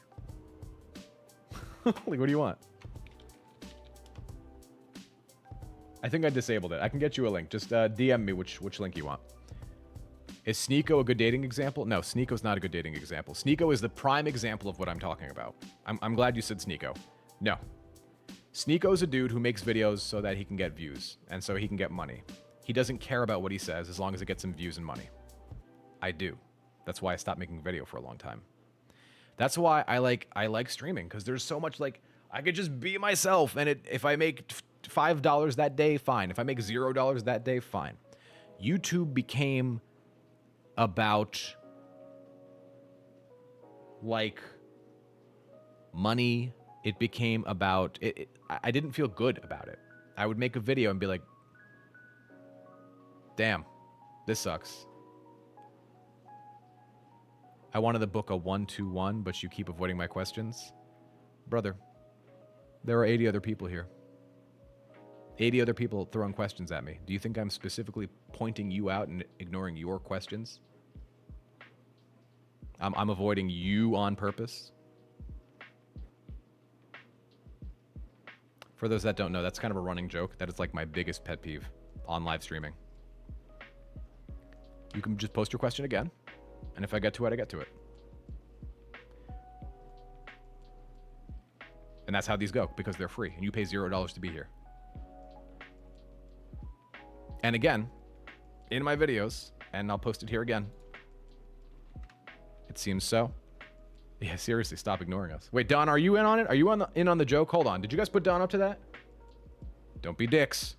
Like, what do you want? I think I disabled it. I can get you a link. Just DM me which link you want. Is Sneeko a good dating example? No, Sneeko's not a good dating example. Sneeko is the prime example of what I'm talking about. I'm glad you said Sneeko. No. Sneeko's a dude who makes videos so that he can get views and so he can get money. He doesn't care about what he says as long as it gets him views and money. I do. That's why I stopped making video for a long time. That's why I like streaming, because there's so much, like, I could just be myself, and if I make $5 that day, fine. If I make $0 that day, fine. YouTube became about, like, money. It became about I didn't feel good about it. I would make a video and be like, damn, this sucks. I wanted to book a 1-2-1, but you keep avoiding my questions. Brother, there are 80 other people here. 80 other people throwing questions at me. Do you think I'm specifically pointing you out and ignoring your questions? I'm avoiding you on purpose? For those that don't know, that's kind of a running joke. That is like my biggest pet peeve on live streaming. You can just post your question again, and if I get to it, I get to it. And that's how these go, because they're free, and you pay $0 to be here. And again, in my videos, and I'll post it here again. It seems so. Yeah, seriously, stop ignoring us. Wait, Don, are you in on it? Are you in on the joke? Hold on. Did you guys put Don up to that? Don't be dicks.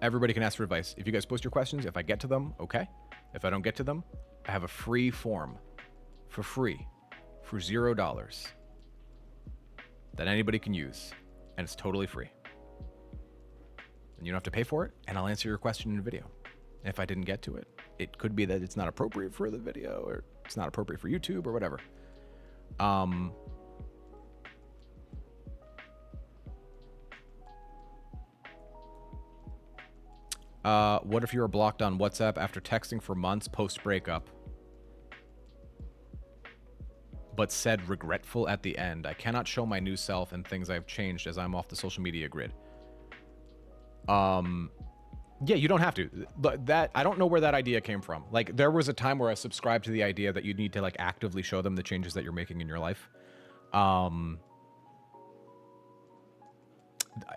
Everybody can ask for advice. If you guys post your questions, if I get to them, okay. If I don't get to them, I have a free form for free for $0 that anybody can use, and it's totally free. And you don't have to pay for it, and I'll answer your question in a video. And if I didn't get to it, it could be that it's not appropriate for the video, or it's not appropriate for YouTube, or whatever. What if you were blocked on WhatsApp after texting for months post-breakup, but said regretful at the end? I cannot show my new self and things I've changed as I'm off the social media grid. Yeah, you don't have to. That, I don't know where that idea came from. Like, there was a time where I subscribed to the idea that you need to, like, actively show them the changes that you're making in your life. And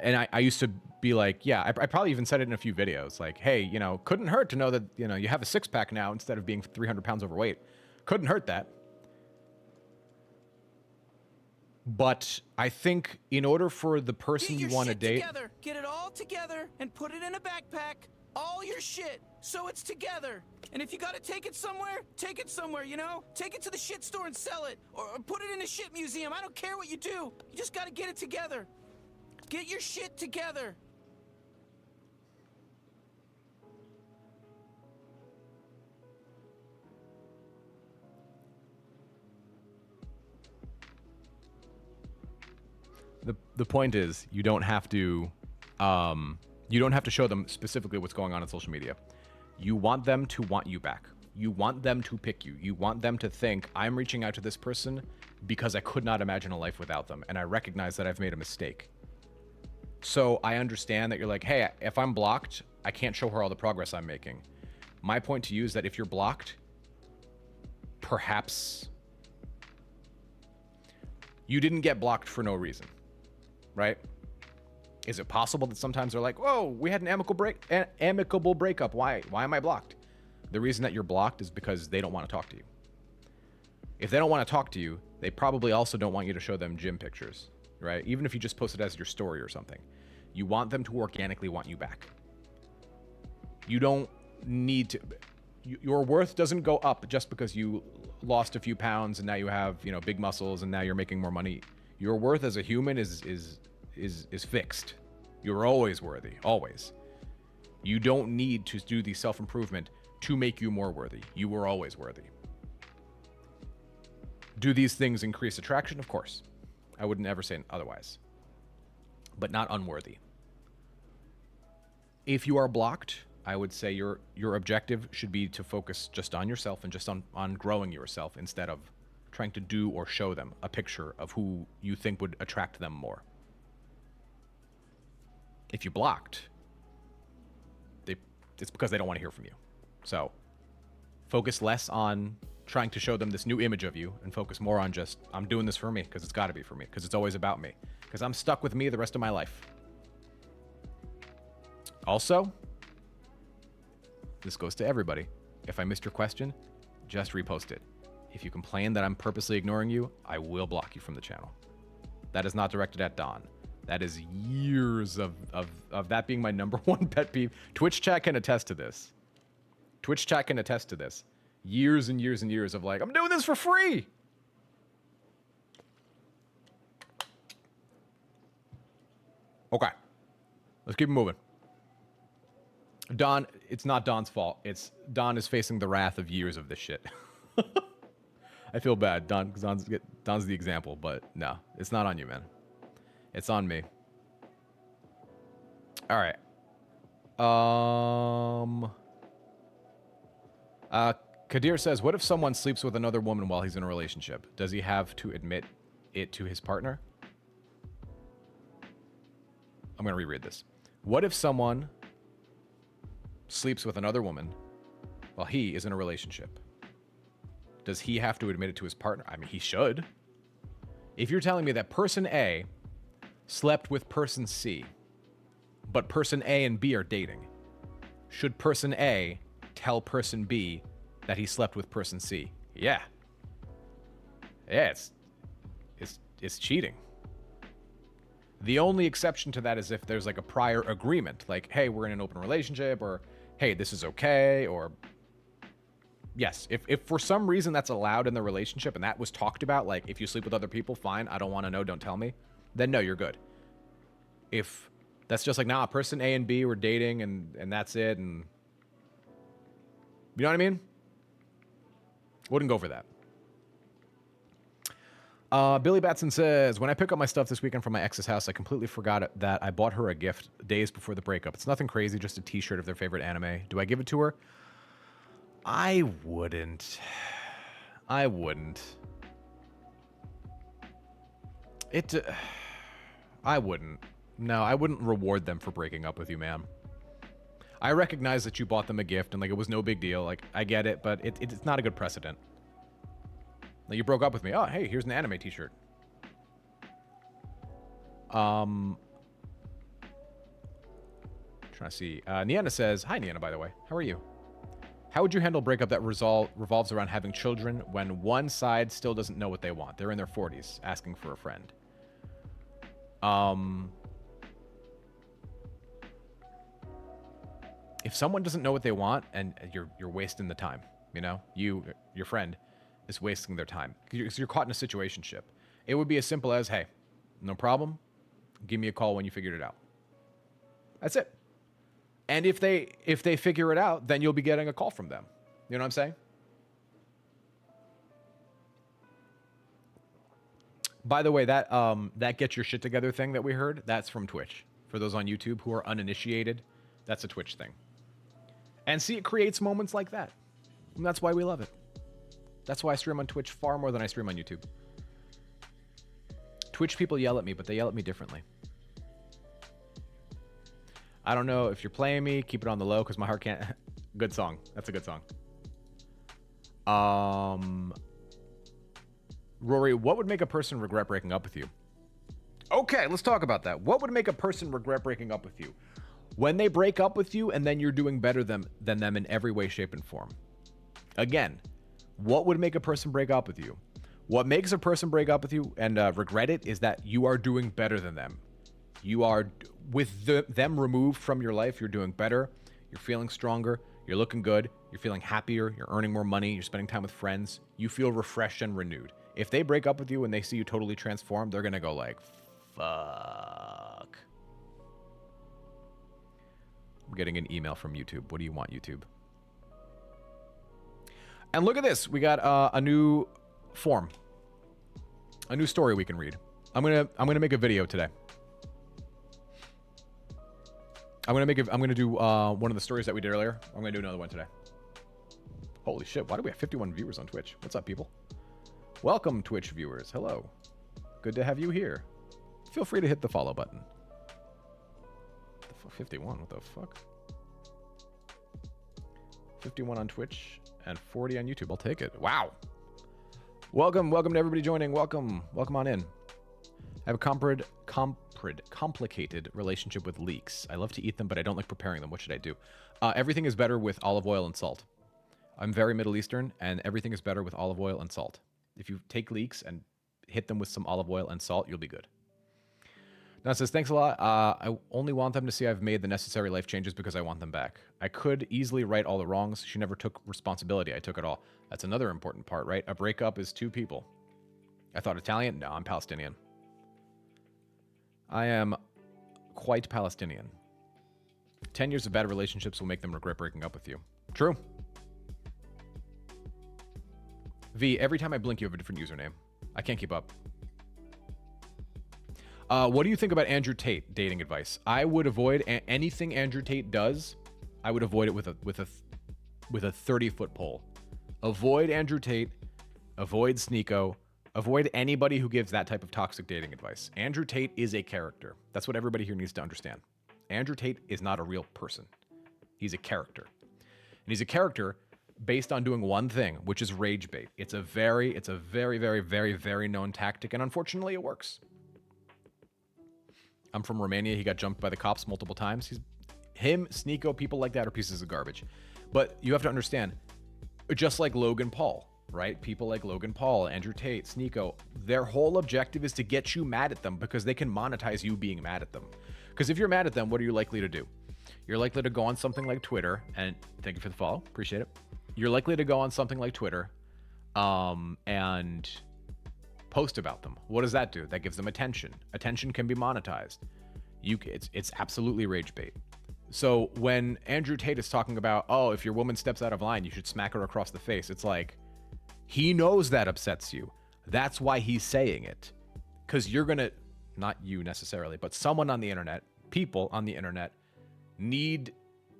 I used to be like, yeah, I probably even said it in a few videos. Like, hey, you know, couldn't hurt to know that, you know, you have a six-pack now instead of being 300 pounds overweight. Couldn't hurt that. But I think in order for the person you want to date... Together. Get it all together and put it in a backpack. All your shit, so it's together. And if you gotta take it somewhere, you know? Take it to the shit store and sell it. Or put it in a shit museum. I don't care what you do. You just gotta get it together. Get your shit together. The point is, you don't have to show them specifically what's going on social media. You want them to want you back. You want them to pick you. You want them to think, I'm reaching out to this person because I could not imagine a life without them, and I recognize that I've made a mistake. So I understand that you're like, hey, if I'm blocked, I can't show her all the progress I'm making. My point to you is that if you're blocked, perhaps you didn't get blocked for no reason, right? Is it possible that sometimes they're like, whoa, we had an amicable breakup. Why am I blocked? The reason that you're blocked is because they don't want to talk to you. If they don't want to talk to you, they probably also don't want you to show them gym pictures, right? Even if you just post it as your story or something. You want them to organically want you back. You don't need to... Your worth doesn't go up just because you lost a few pounds and now you have, you know, big muscles and now you're making more money. Your worth as a human is fixed. You're always worthy, always. You don't need to do the self-improvement to make you more worthy. You were always worthy. Do these things increase attraction? Of course. I wouldn't ever say otherwise. But not unworthy. If you are blocked, I would say your objective should be to focus just on yourself and just on growing yourself instead of trying to do or show them a picture of who you think would attract them more. If you're blocked, it's because they don't want to hear from you. So focus less on trying to show them this new image of you and focus more on just, I'm doing this for me because it's got to be for me, because it's always about me, because I'm stuck with me the rest of my life. Also, this goes to everybody. If I missed your question, just repost it. If you complain that I'm purposely ignoring you, I will block you from the channel. That is not directed at Don. That is years of that being my number one pet peeve. Twitch chat can attest to this. Twitch chat can attest to this. Years and years and years of like, I'm doing this for free. Okay. Let's keep it moving. Don, it's not Don's fault. It's Don is facing the wrath of years of this shit. I feel bad, Don, because Don's the example, but no, it's not on you, man. It's on me. All right. Kadir says, what if someone sleeps with another woman while he's in a relationship? Does he have to admit it to his partner? I'm going to reread this. What if someone sleeps with another woman while he is in a relationship? Does he have to admit it to his partner? I mean, he should. If you're telling me that person A slept with person C, but person A and B are dating, should person A tell person B that he slept with person C? Yeah. Yeah, it's cheating. The only exception to that is if there's like a prior agreement, like, hey, we're in an open relationship, or hey, this is okay, or yes, if for some reason that's allowed in the relationship and that was talked about, like if you sleep with other people, fine, I don't want to know, don't tell me, then no, you're good. If that's just like, nah, person A and B were dating and that's it, and you know what I mean? Wouldn't go for that. Billy Batson says, when I pick up my stuff this weekend from my ex's house, I completely forgot that I bought her a gift days before the breakup. It's nothing crazy, just a t-shirt of their favorite anime. Do I give it to her? I wouldn't. I wouldn't. I wouldn't. No, I wouldn't reward them for breaking up with you, man. I recognize that you bought them a gift and like it was no big deal. Like, I get it, but it's not a good precedent. Like, you broke up with me. Oh, hey, here's an anime t-shirt. Trying to see. Niana says, hi, Niana, by the way. How are you? How would you handle a breakup that revolves around having children when one side still doesn't know what they want? They're in their 40s, asking for a friend. If someone doesn't know what they want and you're wasting the time, you know, your friend is wasting their time because you're caught in a situationship. It would be as simple as, hey, no problem. Give me a call when you figured it out. That's it. And if they figure it out, then you'll be getting a call from them. You know what I'm saying? By the way, that get your shit together thing that we heard, that's from Twitch. For those on YouTube who are uninitiated, that's a Twitch thing. And see, it creates moments like that. And that's why we love it. That's why I stream on Twitch far more than I stream on YouTube. Twitch people yell at me, but they yell at me differently. I don't know if you're playing me. Keep it on the low because my heart can't. Good song. That's a good song. Rory, what would make a person regret breaking up with you? Okay, let's talk about that. What would make a person regret breaking up with you? When they break up with you and then you're doing better than them in every way, shape, and form. Again, what would make a person break up with you? What makes a person break up with you and regret it is that you are doing better than them. You are, with them removed from your life, you're doing better, you're feeling stronger, you're looking good, you're feeling happier, you're earning more money, you're spending time with friends, you feel refreshed and renewed. If they break up with you and they see you totally transformed, they're gonna go like, fuck. I'm getting an email from YouTube. What do you want, YouTube? And look at this. We got a new form. A new story we can read. I'm gonna make a video today. I'm gonna do one of the stories that we did earlier. I'm gonna do another one today. Holy shit, why do we have 51 viewers on Twitch? What's up, people? Welcome, Twitch viewers. Hello. Good to have you here. Feel free to hit the follow button. 51, what the fuck? 51 on Twitch and 40 on YouTube. I'll take it. Wow. Welcome to everybody joining. Welcome on in. I have a complicated relationship with leeks. I love to eat them, but I don't like preparing them. What should I do? Everything is better with olive oil and salt. I'm very Middle Eastern, and everything is better with olive oil and salt. If you take leeks and hit them with some olive oil and salt, you'll be good. Now it says, thanks a lot. I only want them to see I've made the necessary life changes because I want them back. I could easily right all the wrongs. She never took responsibility. I took it all. That's another important part, right? A breakup is two people. I thought Italian. No, I'm Palestinian. I am quite Palestinian. 10 years of bad relationships will make them regret breaking up with you. True. V, every time I blink, you have a different username. I can't keep up. What do you think about Andrew Tate dating advice? I would avoid anything Andrew Tate does. I would avoid it with a 30-foot pole. Avoid Andrew Tate. Avoid Sneeko. Avoid anybody who gives that type of toxic dating advice. Andrew Tate is a character. That's what everybody here needs to understand. Andrew Tate is not a real person. He's a character. And he's a character based on doing one thing, which is rage bait. It's a very, very known tactic, and unfortunately it works. I'm from Romania. He got jumped by the cops multiple times. Him, Sneeko, people like that are pieces of garbage. But you have to understand, just like Logan Paul, right? People like Logan Paul, Andrew Tate, Sneeko, their whole objective is to get you mad at them because they can monetize you being mad at them. Because if you're mad at them, what are you likely to do? You're likely to go on something like Twitter, and thank you for the follow, appreciate it. You're likely to go on something like Twitter and post about them. What does that do? That gives them attention. Attention can be monetized. It's absolutely rage bait. So when Andrew Tate is talking about, oh, if your woman steps out of line, you should smack her across the face. It's like, he knows that upsets you. That's why he's saying it. Because you're going to, not you necessarily, but someone on the internet, people on the internet need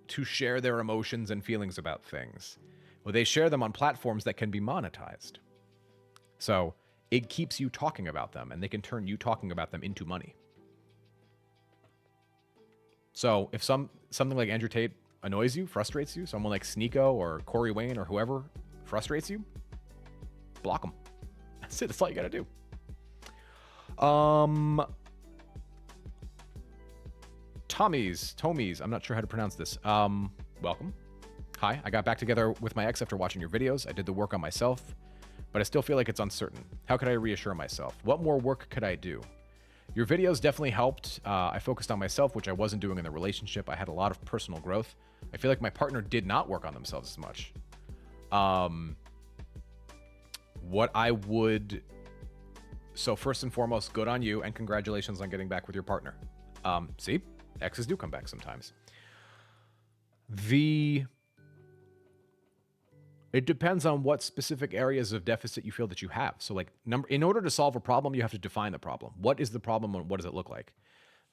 to share their emotions and feelings about things. Well, they share them on platforms that can be monetized. So it keeps you talking about them, and they can turn you talking about them into money. So if something like Andrew Tate annoys you, frustrates you, someone like Sneeko or Corey Wayne or whoever frustrates you, block them. That's it. That's all you got to do. Tomies, I'm not sure how to pronounce this. Welcome. Hi, I got back together with my ex after watching your videos. I did the work on myself, but I still feel like it's uncertain. How could I reassure myself? What more work could I do? Your videos definitely helped. I focused on myself, which I wasn't doing in the relationship. I had a lot of personal growth. I feel like my partner did not work on themselves as much. So first and foremost, good on you, and congratulations on getting back with your partner. See, exes do come back sometimes. It depends on what specific areas of deficit you feel that you have. So like in order to solve a problem, you have to define the problem. What is the problem and what does it look like?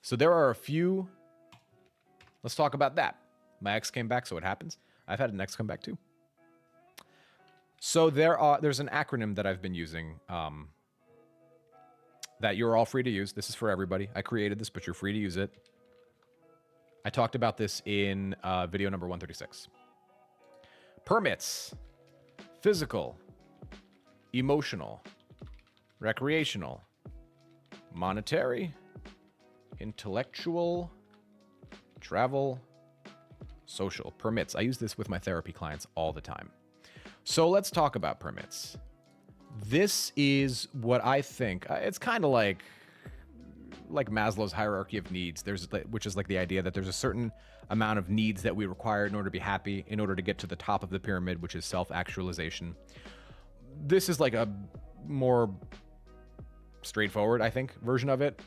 So there are a few. Let's talk about that. My ex came back, so it happens. I've had an ex come back too. So there's an acronym that I've been using that you're all free to use. This is for everybody. I created this, but you're free to use it. I talked about this in video number 136. Permits: physical, emotional, recreational, monetary, intellectual, travel, social. Permits. I use this with my therapy clients all the time. So let's talk about permits. This is what I think. It's kind of like Maslow's hierarchy of needs. Which is like the idea that there's a certain amount of needs that we require in order to be happy, in order to get to the top of the pyramid, which is self-actualization. This is like a more straightforward, I think, version of it.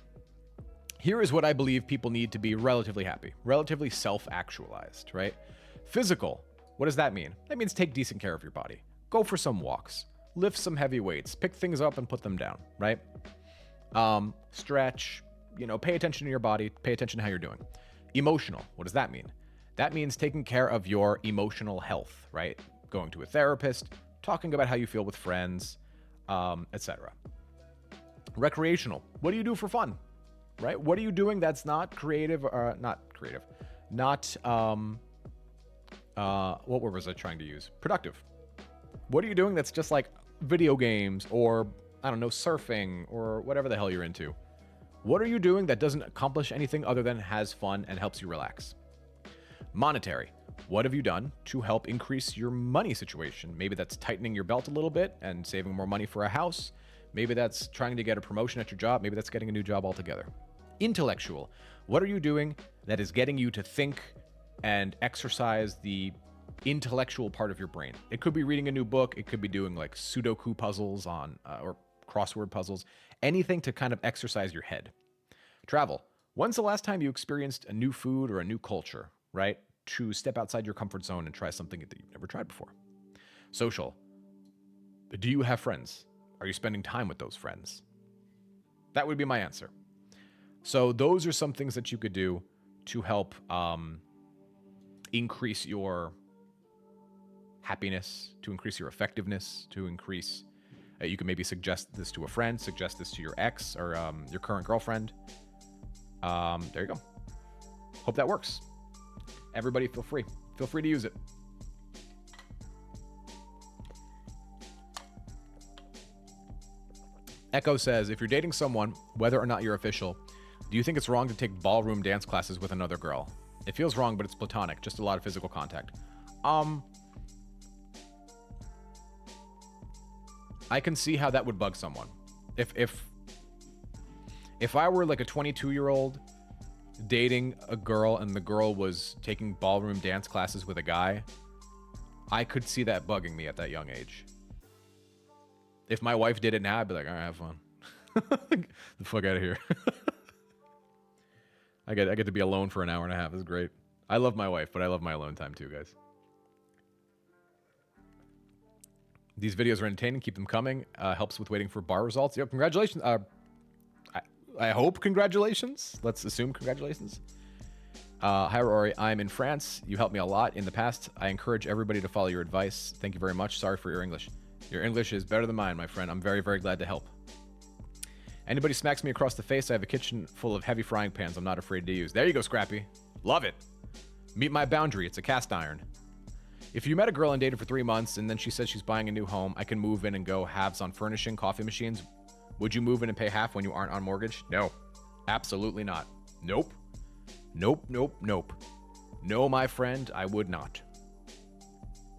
Here is what I believe people need to be relatively happy, relatively self-actualized, right? Physical. What does that mean? That means take decent care of your body. Go for some walks. Lift some heavy weights. Pick things up and put them down, right? Stretch. Pay attention to your body. Pay attention to how you're doing. Emotional. What does that mean? That means taking care of your emotional health, right? Going to a therapist, talking about how you feel with friends, etc. Recreational. What do you do for fun? Right? What are you doing that's not creative, what word was I trying to use? Productive. What are you doing that's just like video games or, I don't know, surfing or whatever the hell you're into? What are you doing that doesn't accomplish anything other than has fun and helps you relax? Monetary. What have you done to help increase your money situation? Maybe that's tightening your belt a little bit and saving more money for a house. Maybe that's trying to get a promotion at your job. Maybe that's getting a new job altogether. Intellectual. What are you doing that is getting you to think and exercise the intellectual part of your brain? It could be reading a new book. It could be doing like Sudoku puzzles or crossword puzzles. Anything to kind of exercise your head. Travel. When's the last time you experienced a new food or a new culture, right? To step outside your comfort zone and try something that you've never tried before. Social. Do you have friends? Are you spending time with those friends? That would be my answer. So those are some things that you could do to help increase your happiness, to increase your effectiveness, to increase... you can maybe suggest this to a friend, suggest this to your ex or your current girlfriend. There you go. Hope that works. Everybody feel free. Feel free to use it. Echo says, if you're dating someone, whether or not you're official, do you think it's wrong to take ballroom dance classes with another girl? It feels wrong, but it's platonic. Just a lot of physical contact. I can see how that would bug someone. If I were like a 22-year-old dating a girl and the girl was taking ballroom dance classes with a guy, I could see that bugging me at that young age. If my wife did it now, I'd be like, all right, have fun. Get the fuck out of here. I get to be alone for an hour and a half. It's great. I love my wife, but I love my alone time too, guys. These videos are entertaining. Keep them coming. Helps with waiting for bar results. Yo, congratulations. I hope congratulations. Let's assume congratulations. Hi, Rory. I'm in France. You helped me a lot in the past. I encourage everybody to follow your advice. Thank you very much. Sorry for your English. Your English is better than mine, my friend. I'm very, very glad to help. Anybody smacks me across the face, I have a kitchen full of heavy frying pans I'm not afraid to use. There you go, Scrappy. Love it. Meet my boundary. It's a cast iron. If you met a girl and dated for 3 months and then she says she's buying a new home, I can move in and go halves on furnishing, coffee machines. Would you move in and pay half when you aren't on mortgage? No. Absolutely not. Nope. Nope, nope, nope. No, my friend, I would not.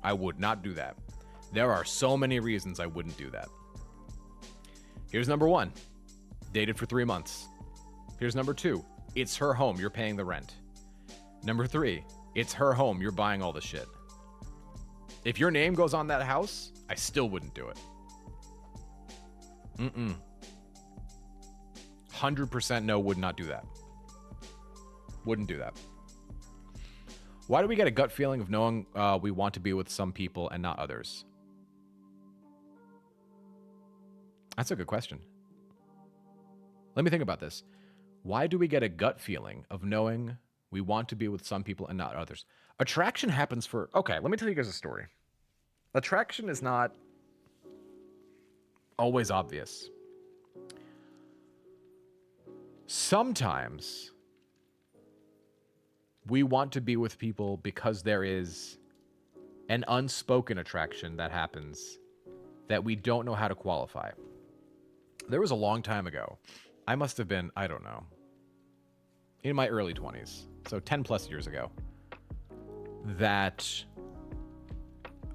I would not do that. There are so many reasons I wouldn't do that. Here's number 1. Dated for 3 months. Here's number 2. It's her home. You're paying the rent. Number 3. It's her home. You're buying all the shit. If your name goes on that house, I still wouldn't do it. 100% no, would not do that. Wouldn't do that. Why do we get a gut feeling of knowing we want to be with some people and not others? That's a good question. Let me think about this. Why do we get a gut feeling of knowing we want to be with some people and not others? Attraction happens for... Okay, let me tell you guys a story. attraction is not always obvious. Sometimes we want to be with people because there is an unspoken attraction that happens that we don't know how to qualify. There was a long time ago. I must have been, I don't know, in my early 20s, so 10 plus years ago, that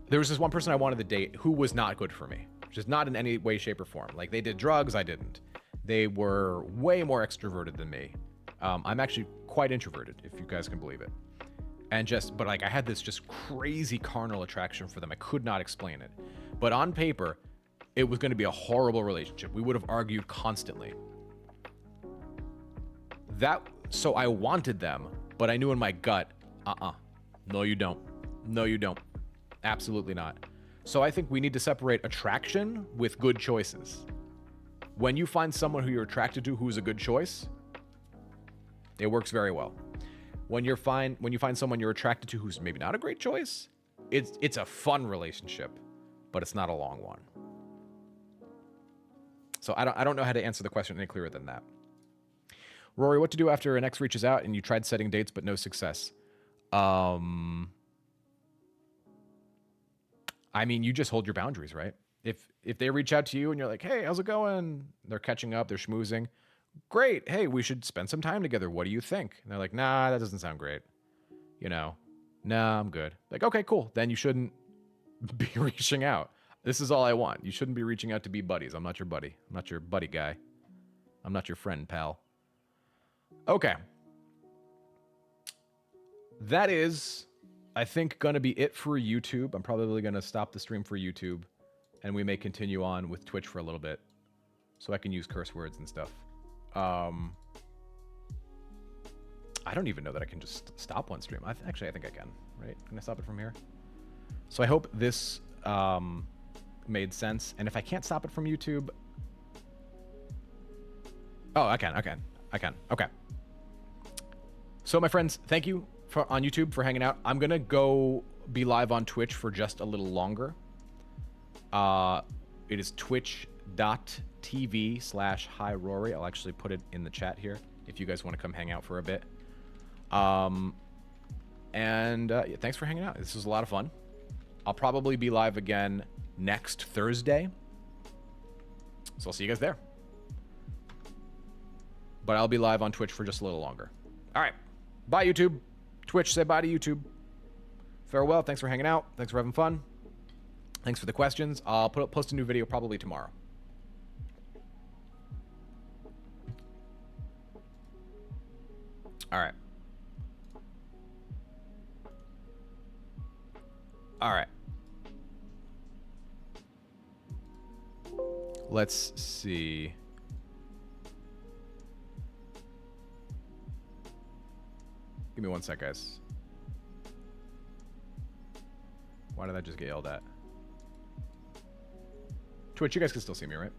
there was this one person I wanted to date who was not good for me, just not in any way, shape, or form. Like, they did drugs, I didn't. They were way more extroverted than me. I'm actually quite introverted, if you guys can believe it. And but like, I had this just crazy carnal attraction for them. I could not explain it. But on paper, it was going to be a horrible relationship. We would have argued constantly. So I wanted them, but I knew in my gut, no, you don't. No, you don't. Absolutely not. So I think we need to separate attraction with good choices. When you find someone who you're attracted to who's a good choice, it works very well. When you find someone you're attracted to who's maybe not a great choice, it's a fun relationship, but it's not a long one. So I don't know how to answer the question any clearer than that. Rory, what to do after an ex reaches out and you tried setting dates but no success? I mean, you just hold your boundaries, right? If they reach out to you and you're like, hey, how's it going? They're catching up, they're schmoozing. Great. Hey, we should spend some time together. What do you think? And they're like, nah, that doesn't sound great. Nah, I'm good. Like, okay, cool. Then you shouldn't be reaching out. This is all I want. You shouldn't be reaching out to be buddies. I'm not your buddy. I'm not your buddy guy. I'm not your friend, pal. Okay. That is, I think, going to be it for YouTube. I'm probably going to stop the stream for YouTube, and we may continue on with Twitch for a little bit so I can use curse words and stuff. I don't even know that I can just stop one stream. Actually, I think I can, right? Can I stop it from here? So I hope this made sense. And if I can't stop it from YouTube... Oh, I can. Okay. So, my friends, thank you on YouTube for hanging out. I'm going to go be live on Twitch for just a little longer. It is twitch.tv/HiRory. I'll actually put it in the chat here if you guys want to come hang out for a bit. Yeah, thanks for hanging out. This was a lot of fun. I'll probably be live again next Thursday. So I'll see you guys there. But I'll be live on Twitch for just a little longer. All right. Bye, YouTube. Twitch, say bye to YouTube. Farewell. Thanks for hanging out. Thanks for having fun. Thanks for the questions. I'll post a new video probably tomorrow. All right. All right. Let's see. Give me one sec, guys. Why did I just get yelled at? Twitch, you guys can still see me, right?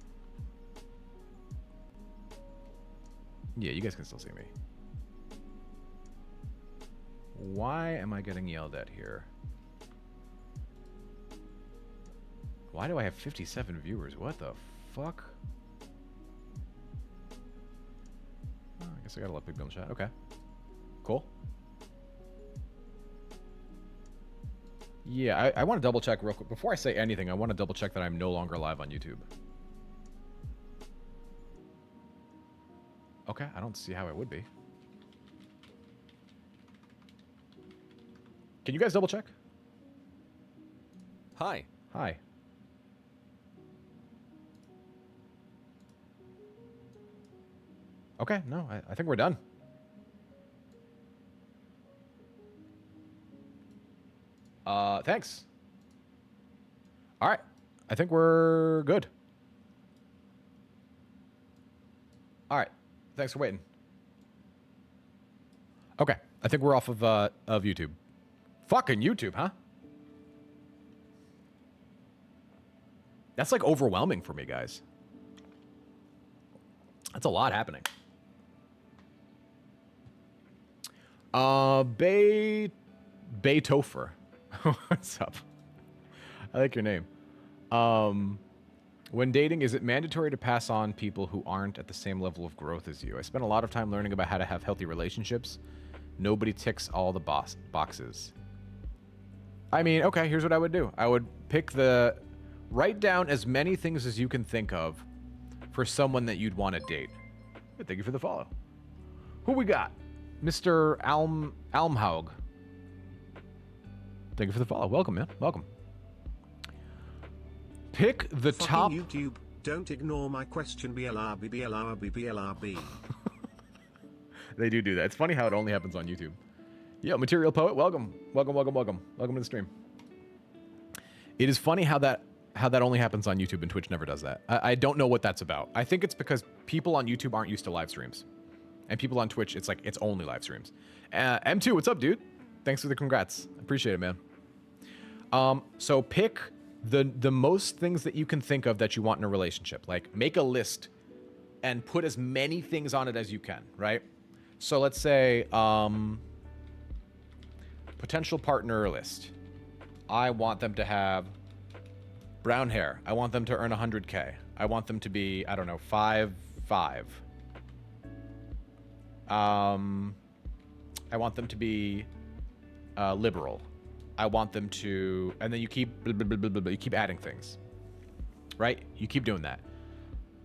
Yeah, you guys can still see me. Why am I getting yelled at here? Why do I have 57 viewers? What the fuck? Oh, I guess I gotta let people chat. Okay. Cool. Yeah, I want to double check real quick. Before I say anything, I want to double check that I'm no longer live on YouTube. Okay, I don't see how it would be. Can you guys double check? Hi. Hi. Okay, no, I think we're done. Thanks. All right. I think we're good. All right. Thanks for waiting. Okay. I think we're off of YouTube. Fucking YouTube, huh? That's like overwhelming for me, guys. That's a lot happening. Bay Topher. What's up? I like your name. When dating, is it mandatory to pass on people who aren't at the same level of growth as you? I spent a lot of time learning about how to have healthy relationships. Nobody ticks all the boxes. I mean, okay, here's what I would do. I would write down as many things as you can think of for someone that you'd want to date. Thank you for the follow. Who we got? Mr. Almhaug. Thank you for the follow. Welcome, man. Welcome. Pick the Fucking top... YouTube, don't ignore my question. BLRB, BLRB, BLRB. They do that. It's funny how it only happens on YouTube. Yo, Material Poet, welcome. Welcome to the stream. It is funny how that only happens on YouTube and Twitch never does that. I don't know what that's about. I think it's because people on YouTube aren't used to live streams. And people on Twitch, it's like, it's only live streams. M2, what's up, dude? Thanks for the congrats. Appreciate it, man. So pick the most things that you can think of that you want in a relationship. Like, make a list and put as many things on it as you can, right? So let's say, potential partner list. I want them to have brown hair. I want them to earn 100K. I want them to be, I don't know, 5'5". I want them to be liberal. I want them to, and then you keep you keep adding things, right? You keep doing that.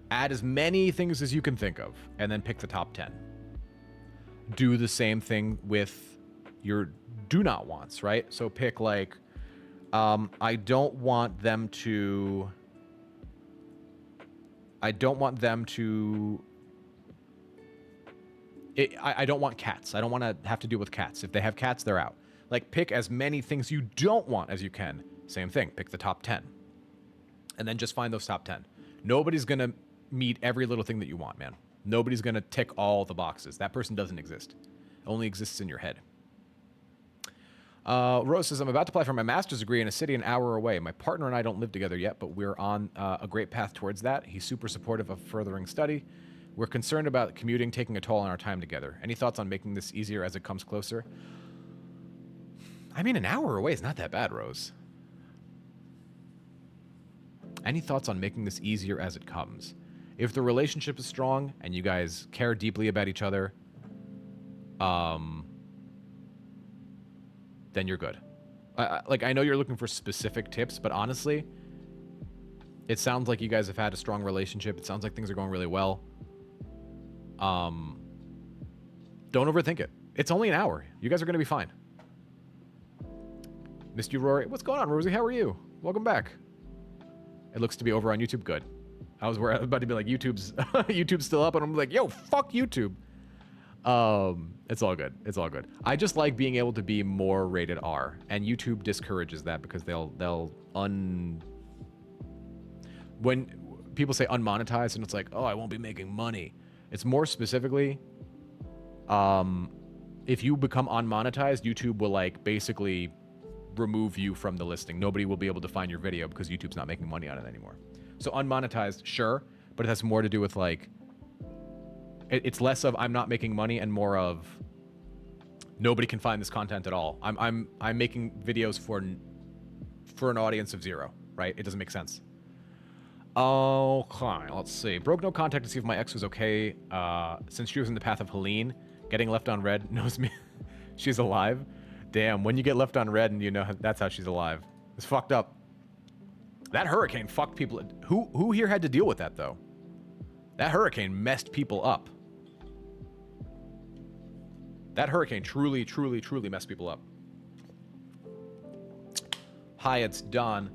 Add as many things as you can think of, and then pick the top 10. Do the same thing with your do not wants, right? So pick like, I don't want them to. I don't want cats. I don't want to have to deal with cats. If they have cats, they're out. Like, pick as many things you don't want as you can. Same thing. Pick the top 10. And then just find those top 10. Nobody's going to meet every little thing that you want, man. Nobody's going to tick all the boxes. That person doesn't exist. It only exists in your head. Rose says, I'm about to apply for my master's degree in a city an hour away. My partner and I don't live together yet, but we're on a great path towards that. He's super supportive of furthering study. We're concerned about commuting taking a toll on our time together. Any thoughts on making this easier as it comes closer? I mean, an hour away is not that bad, Rose. Any thoughts on making this easier as it comes? If the relationship is strong and you guys care deeply about each other, then you're good. I know you're looking for specific tips, but honestly, it sounds like you guys have had a strong relationship. It sounds like things are going really well. Don't overthink it. It's only an hour. You guys are going to be fine. Missed you, Rory. What's going on, Rosie? How are you? Welcome back. It looks to be over on YouTube. Good. I was about to be like, YouTube's still up, and I'm like, yo, fuck YouTube. It's all good. It's all good. I just like being able to be more rated R, and YouTube discourages that because when people say unmonetized, and it's like, oh, I won't be making money. It's more specifically, if you become unmonetized, YouTube will like basically remove you from the listing. Nobody will be able to find your video because YouTube's not making money on it anymore. So unmonetized, sure, but it has more to do with like, it's less of I'm not making money and more of nobody can find this content at all. I'm making videos for an audience of 0, right? It doesn't make sense. Okay, let's see. Broke no contact to see if my ex was okay. Since she was in the path of Helene, getting left on red knows me. She's alive. Damn, when you get left on red and you know that's how she's alive. It's fucked up. That hurricane fucked people. Who here had to deal with that, though? That hurricane messed people up. That hurricane truly, truly, truly messed people up. Hi, it's Don.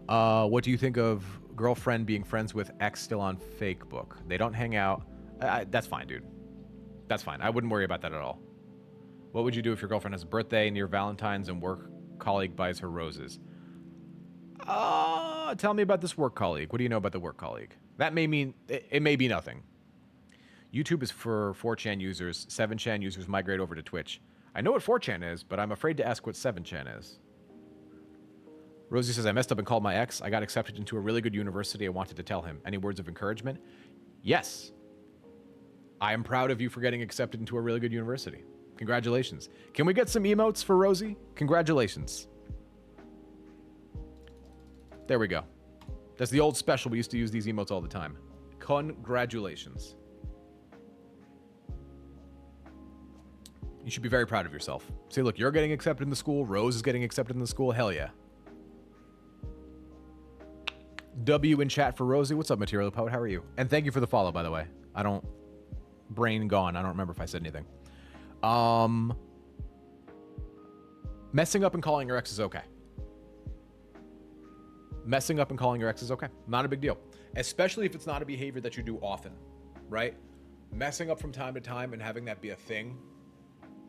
What do you think of girlfriend being friends with ex still on Facebook? They don't hang out. That's fine, dude. That's fine. I wouldn't worry about that at all. What would you do if your girlfriend has a birthday near Valentine's and work colleague buys her roses? Tell me about this work colleague. What do you know about the work colleague? That may mean, it may be nothing. YouTube is for 4chan users. 7chan users migrate over to Twitch. I know what 4chan is, but I'm afraid to ask what 7chan is. Rosie says, I messed up and called my ex. I got accepted into a really good university. I wanted to tell him. Any words of encouragement? Yes. I am proud of you for getting accepted into a really good university. Congratulations. Can we get some emotes for Rosie? Congratulations. There we go. That's the old special. We used to use these emotes all the time. Congratulations. You should be very proud of yourself. Say, look, you're getting accepted in the school. Rose is getting accepted in the school. Hell yeah. W in chat for Rosie. What's up, Material Poet? How are you? And thank you for the follow, by the way. I don't... Brain gone. I don't remember if I said anything. Messing up and calling your ex is okay. Messing up and calling your ex is okay. Not a big deal. Especially if it's not a behavior that you do often, right? Messing up from time to time and having that be a thing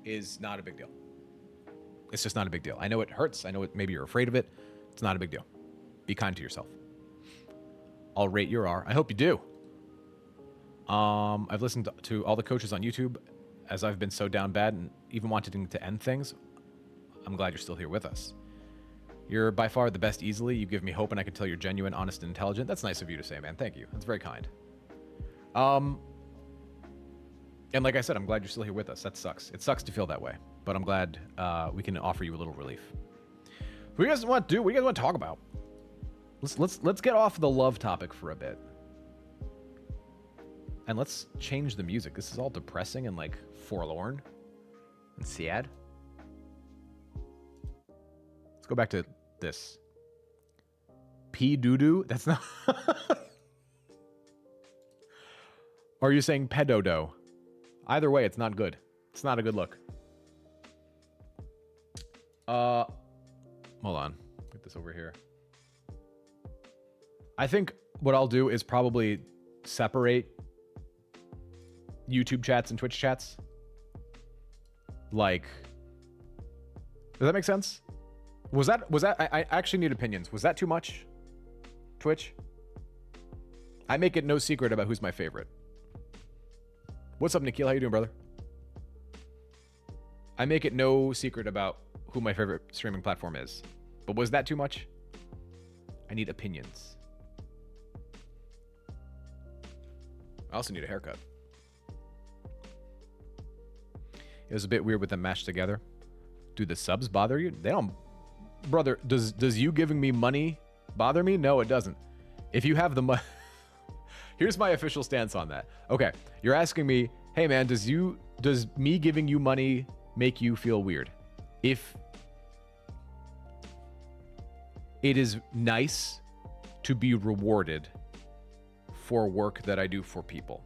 is not a big deal. It's just not a big deal. I know it hurts. I know maybe you're afraid of it. It's not a big deal. Be kind to yourself. I'll rate your R. I hope you do. I've listened to all the coaches on YouTube as I've been so down bad and even wanting to end things. I'm glad you're still here with us. You're by far the best easily. You give me hope and I can tell you're genuine, honest, and intelligent. That's nice of you to say, man. Thank you. That's very kind. And like I said, I'm glad you're still here with us. That sucks. It sucks to feel that way, but I'm glad we can offer you a little relief. What do you guys want to do? What do you guys want to talk about? Let's get off the love topic for a bit. And let's change the music. This is all depressing and like forlorn and sad. Let's go back to this. P doo-doo? That's not... Or are you saying pedodo? Either way, it's not good. It's not a good look. Hold on. Get this over here. I think what I'll do is probably separate YouTube chats and Twitch chats. Like, does that make sense? Was that I actually need opinions. Was that too much? Twitch? I make it no secret about who's my favorite. What's up, Nikhil? How you doing, brother? I make it no secret about who my favorite streaming platform is. But was that too much? I need opinions. I also need a haircut. It was a bit weird with them mashed together. Do the subs bother you? They don't... Brother, does you giving me money bother me? No, it doesn't. If you have the money... Here's my official stance on that. Okay, you're asking me, hey man, does me giving you money make you feel weird? If it is nice to be rewarded for work that I do for people,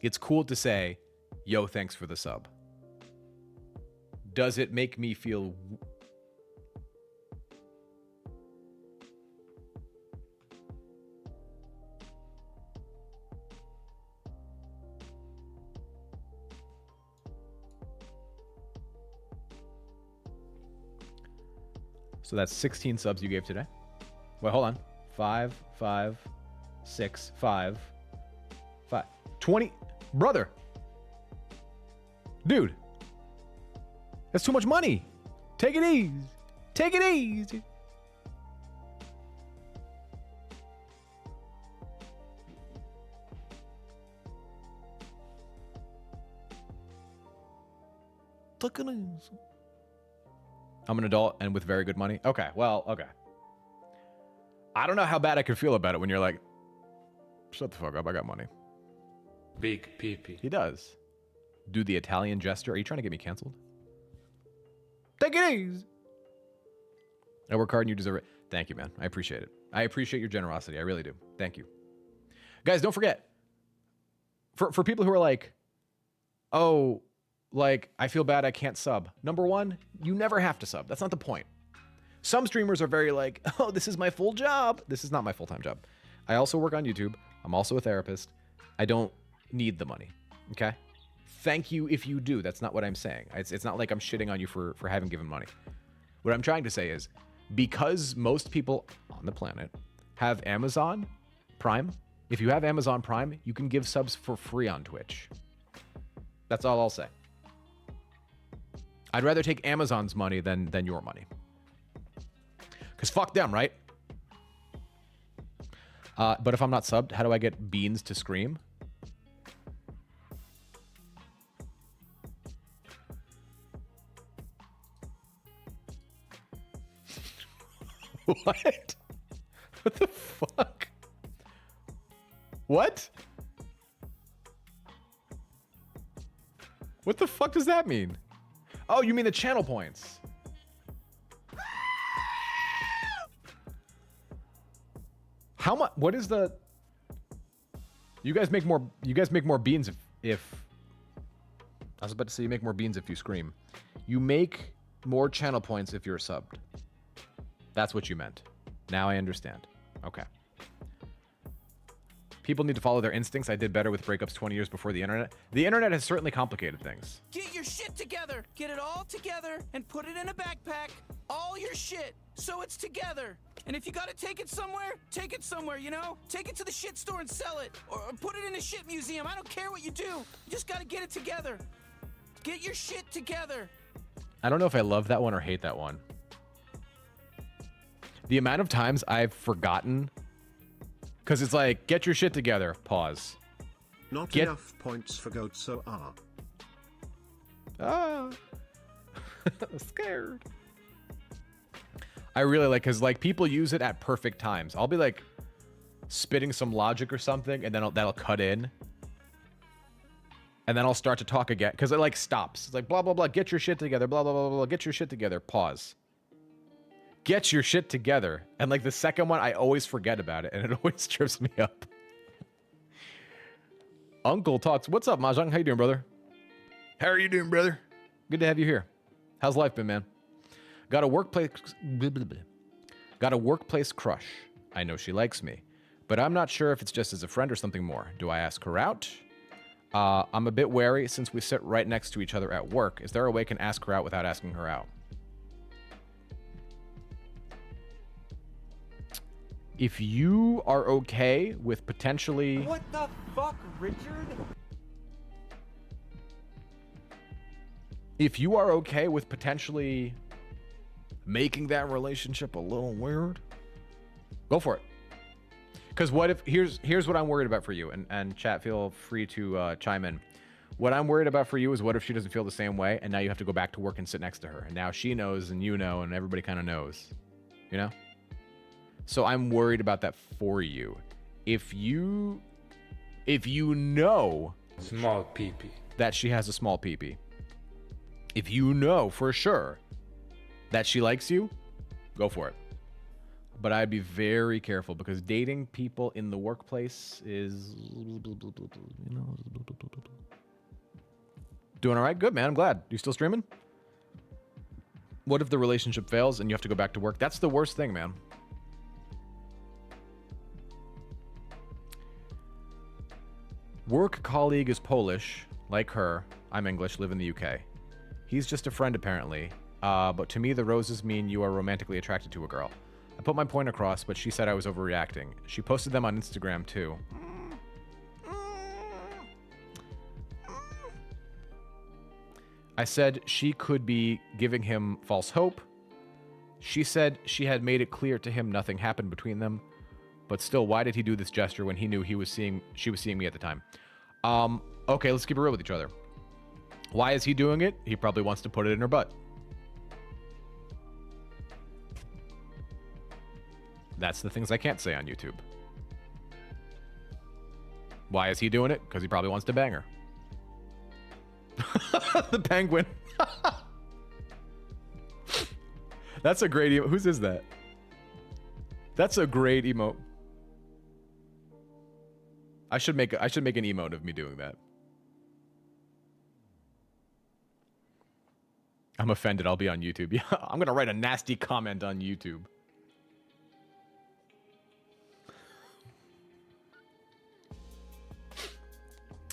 it's cool to say, yo, thanks for the sub. Does it make me feel... So that's 16 subs you gave today. Wait, hold on. 5, 5, 6, 5, 5. 20. Brother. Dude. That's too much money. Take it easy. Take it easy. Take it easy. I'm an adult and with very good money. Okay, well, okay. I don't know how bad I could feel about it when you're like, shut the fuck up, I got money. Big pee-pee. He does. Do the Italian gesture. Are you trying to get me canceled? Take it easy. I work hard and you deserve it. Thank you, man. I appreciate it. I appreciate your generosity. I really do. Thank you. Guys, don't forget. For people who are like, oh, like, I feel bad I can't sub. Number one, you never have to sub. That's not the point. Some streamers are very like, oh, this is my full job. This is not my full-time job. I also work on YouTube. I'm also a therapist. I don't need the money. Okay? Thank you if you do. That's not what I'm saying. It's not like I'm shitting on you for having given money. What I'm trying to say is, because most people on the planet have Amazon Prime, if you have Amazon Prime, you can give subs for free on Twitch. That's all I'll say. I'd rather take Amazon's money than your money. Because fuck them, right? But if I'm not subbed, how do I get beans to scream? What? What the fuck? What? What the fuck does that mean? Oh, you mean the channel points. How much? What is the? You guys make more beans if I was about to say you make more beans if you scream. You make more channel points if you're subbed. That's what you meant. Now I understand. Okay. People need to follow their instincts. I did better with breakups 20 years before the internet. The internet has certainly complicated things. Get your shit together. Get it all together and put it in a backpack. All your shit, so it's together. And if you gotta take it somewhere, you know? Take it to the shit store and sell it. Or put it in a shit museum. I don't care what you do. You just gotta get it together. Get your shit together. I don't know if I love that one or hate that one. The amount of times I've forgotten, because it's like, get your shit together, pause. Not enough points for goat, so Scared. I really like, because like people use it at perfect times. I'll be like spitting some logic or something, and then that'll cut in. And then I'll start to talk again, because it like stops. It's like, blah, blah, blah, get your shit together, blah, blah, blah, blah, get your shit together, pause. Get your shit together. And like the second one, I always forget about it, and it always trips me up. Uncle Talks. What's up, Mahjong? How you doing, brother? How are you doing, brother? Good to have you here. How's life been, man? Got a workplace crush. I know she likes me, but I'm not sure if it's just as a friend or something more. Do I ask her out? I'm a bit wary since we sit right next to each other at work. Is there a way I can ask her out without asking her out? If you are okay with potentially... What the fuck, Richard? If you are okay with potentially making that relationship a little weird, go for it. Because what if... Here's what I'm worried about for you. And chat, feel free to chime in. What I'm worried about for you is what if she doesn't feel the same way, and now you have to go back to work and sit next to her. And now she knows, and you know, and everybody kind of knows. You know? So I'm worried about that for you. If you know Small peepee. that she has a small peepee, if you know for sure that she likes you, go for it. But I'd be very careful, because dating people in the workplace is, you know. Doing all right? Good, man. I'm glad. You still streaming? What if the relationship fails and you have to go back to work? That's the worst thing, man. Work colleague is Polish, like her. I'm English, live in the UK. He's just a friend, apparently. But to me, the roses mean you are romantically attracted to a girl. I put my point across, but she said I was overreacting. She posted them on Instagram, too. I said she could be giving him false hope. She said she had made it clear to him nothing happened between them. But still, why did he do this gesture when he knew she was seeing me at the time? Okay, let's keep it real with each other. Why is he doing it? He probably wants to put it in her butt. That's the things I can't say on YouTube. Why is he doing it? Because he probably wants to bang her. The penguin. That's a great emote. Whose is that? That's a great emote. I should make an emote of me doing that. I'm offended. I'll be on YouTube. Yeah, I'm gonna write a nasty comment on YouTube.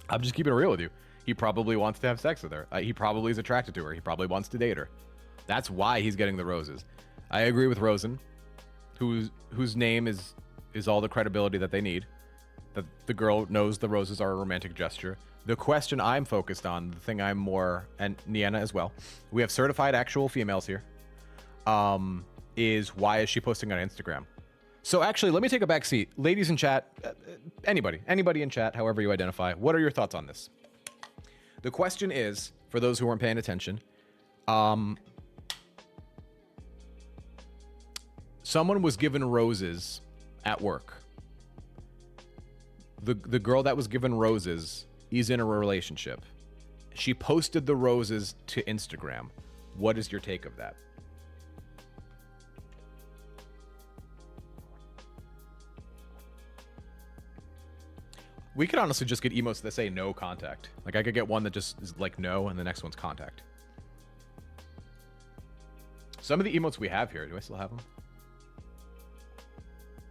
I'm just keeping it real with you. He probably wants to have sex with her. He probably is attracted to her. He probably wants to date her. That's why he's getting the roses. I agree with Rosen, whose name is all the credibility that they need. That the girl knows the roses are a romantic gesture. The question I'm focused on, the thing I'm more, and Niana as well, we have certified actual females here, is why is she posting on Instagram? So actually, let me take a back seat. Ladies in chat, anybody in chat, however you identify, what are your thoughts on this? The question is, for those who weren't paying Someone was given roses at work. The girl that was given roses is in a relationship. She posted the roses to Instagram. What is your take of that? We could honestly just get emotes that say no contact. Like, I could get one that just is like no, and the next one's contact. Some of the emotes we have here, do I still have them?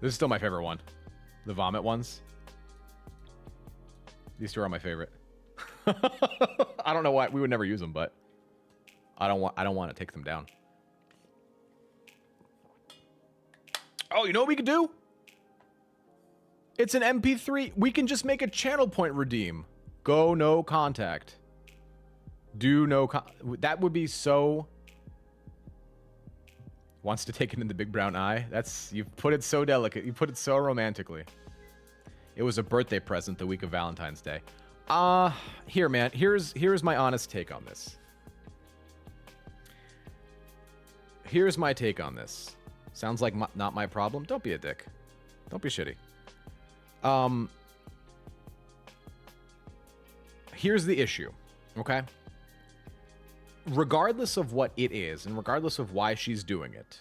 This is still my favorite one. The vomit ones. These two are my favorite. I don't know why we would never use them, but I don't want to take them down. Oh, you know what we could do? It's an MP3. We can just make a channel point redeem. Go no contact. Do no that would be so... Wants to take it in the big brown eye. You put it so delicate. You put it so romantically. It was a birthday present the week of Valentine's Day. Here, man. Here's my honest take on this. Here's my take on this. Sounds like not my problem. Don't be a dick. Don't be shitty. Here's the issue, okay? Regardless of what it is, and regardless of why she's doing it,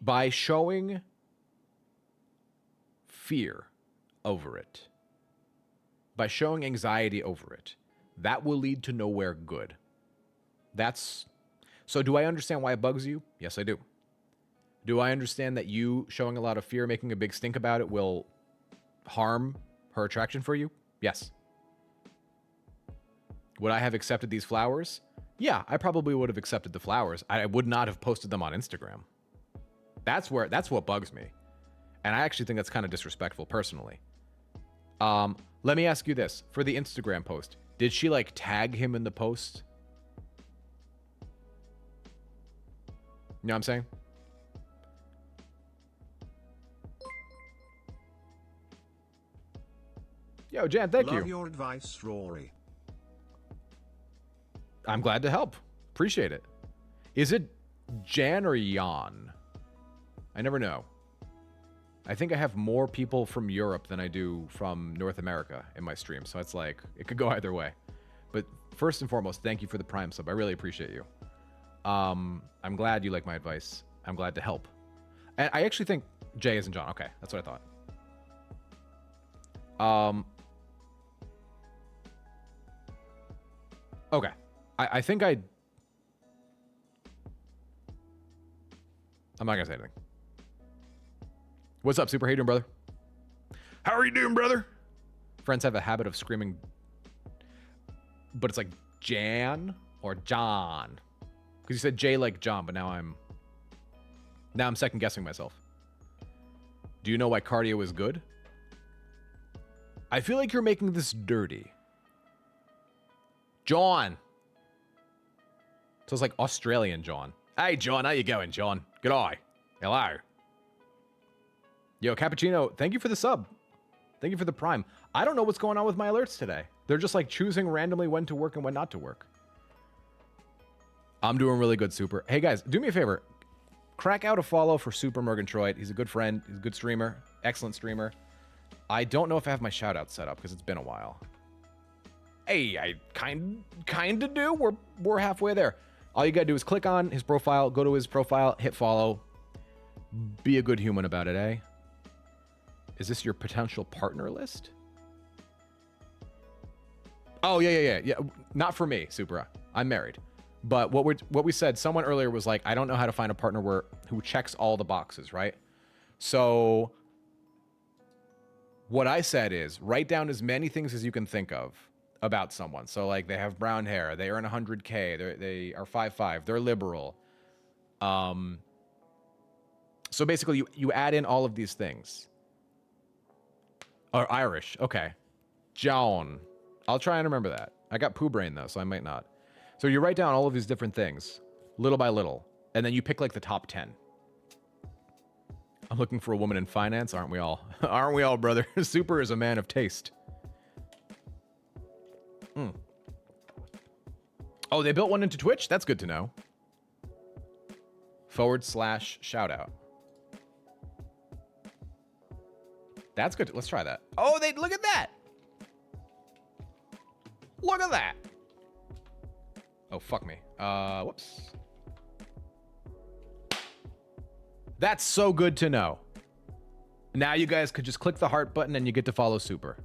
by showing fear over it, by showing anxiety over it, that will lead to nowhere good. So do I understand why it bugs you? Yes, I do. Do I understand that you showing a lot of fear, making a big stink about it will harm her attraction for you? Yes. Would I have accepted these flowers? Yeah, I probably would have accepted the flowers. I would not have posted them on Instagram. That's what bugs me. And I actually think that's kind of disrespectful personally. Let me ask you this. For the Instagram post, did she like tag him in the post? You know what I'm saying? Yo, Jan, thank you. Love your advice, Rory. I'm glad to help. Appreciate it. Is it Jan or Jan? I never know. I think I have more people from Europe than I do from North America in my stream, so it's like, it could go either way. But first and foremost, thank you for the Prime sub. I really appreciate you. I'm glad you like my advice. I'm glad to help. And I actually think Jay isn't John. Okay, that's what I thought. Okay. I think I'm not gonna say anything. What's up, Super? How you doing, brother? How are you doing, brother? Friends have a habit of screaming, but it's like Jan or John. Because you said Jay like John, but now I'm second guessing myself. Do you know why cardio is good? I feel like you're making this dirty. John. So it's like Australian John. Hey, John, how you going, John? Good eye. Hello. Yo, Cappuccino, thank you for the sub. Thank you for the Prime. I don't know what's going on with my alerts today. They're just like choosing randomly when to work and when not to work. I'm doing really good, Super. Hey, guys, do me a favor. Crack out a follow for Super Murgatroyd. He's a good friend. He's a good streamer. Excellent streamer. I don't know if I have my shout-out set up because it's been a while. Hey, I kind of do. We're halfway there. All you got to do is click on his profile, go to his profile, hit follow. Be a good human about it, eh? Is this your potential partner list? Oh, yeah. Not for me, Supra. I'm married. But what we said, someone earlier was like, I don't know how to find a partner who checks all the boxes, right? So what I said is write down as many things as you can think of about someone. So like they have brown hair, they earn 100K, they are 5'5", they're liberal. So basically you add in all of these things. Or Irish, okay. John. I'll try and remember that. I got poo brain though, so I might not. So you write down all of these different things, little by little, and then you pick like the top 10. I'm looking for a woman in finance, aren't we all? Aren't we all, brother? Super is a man of taste. Oh, they built one into Twitch? That's good to know. /shout out. That's good. Let's try that. Oh, they look at that. Look at that. Oh, fuck me. Whoops. That's so good to know. Now you guys could just click the heart button and you get to follow Super.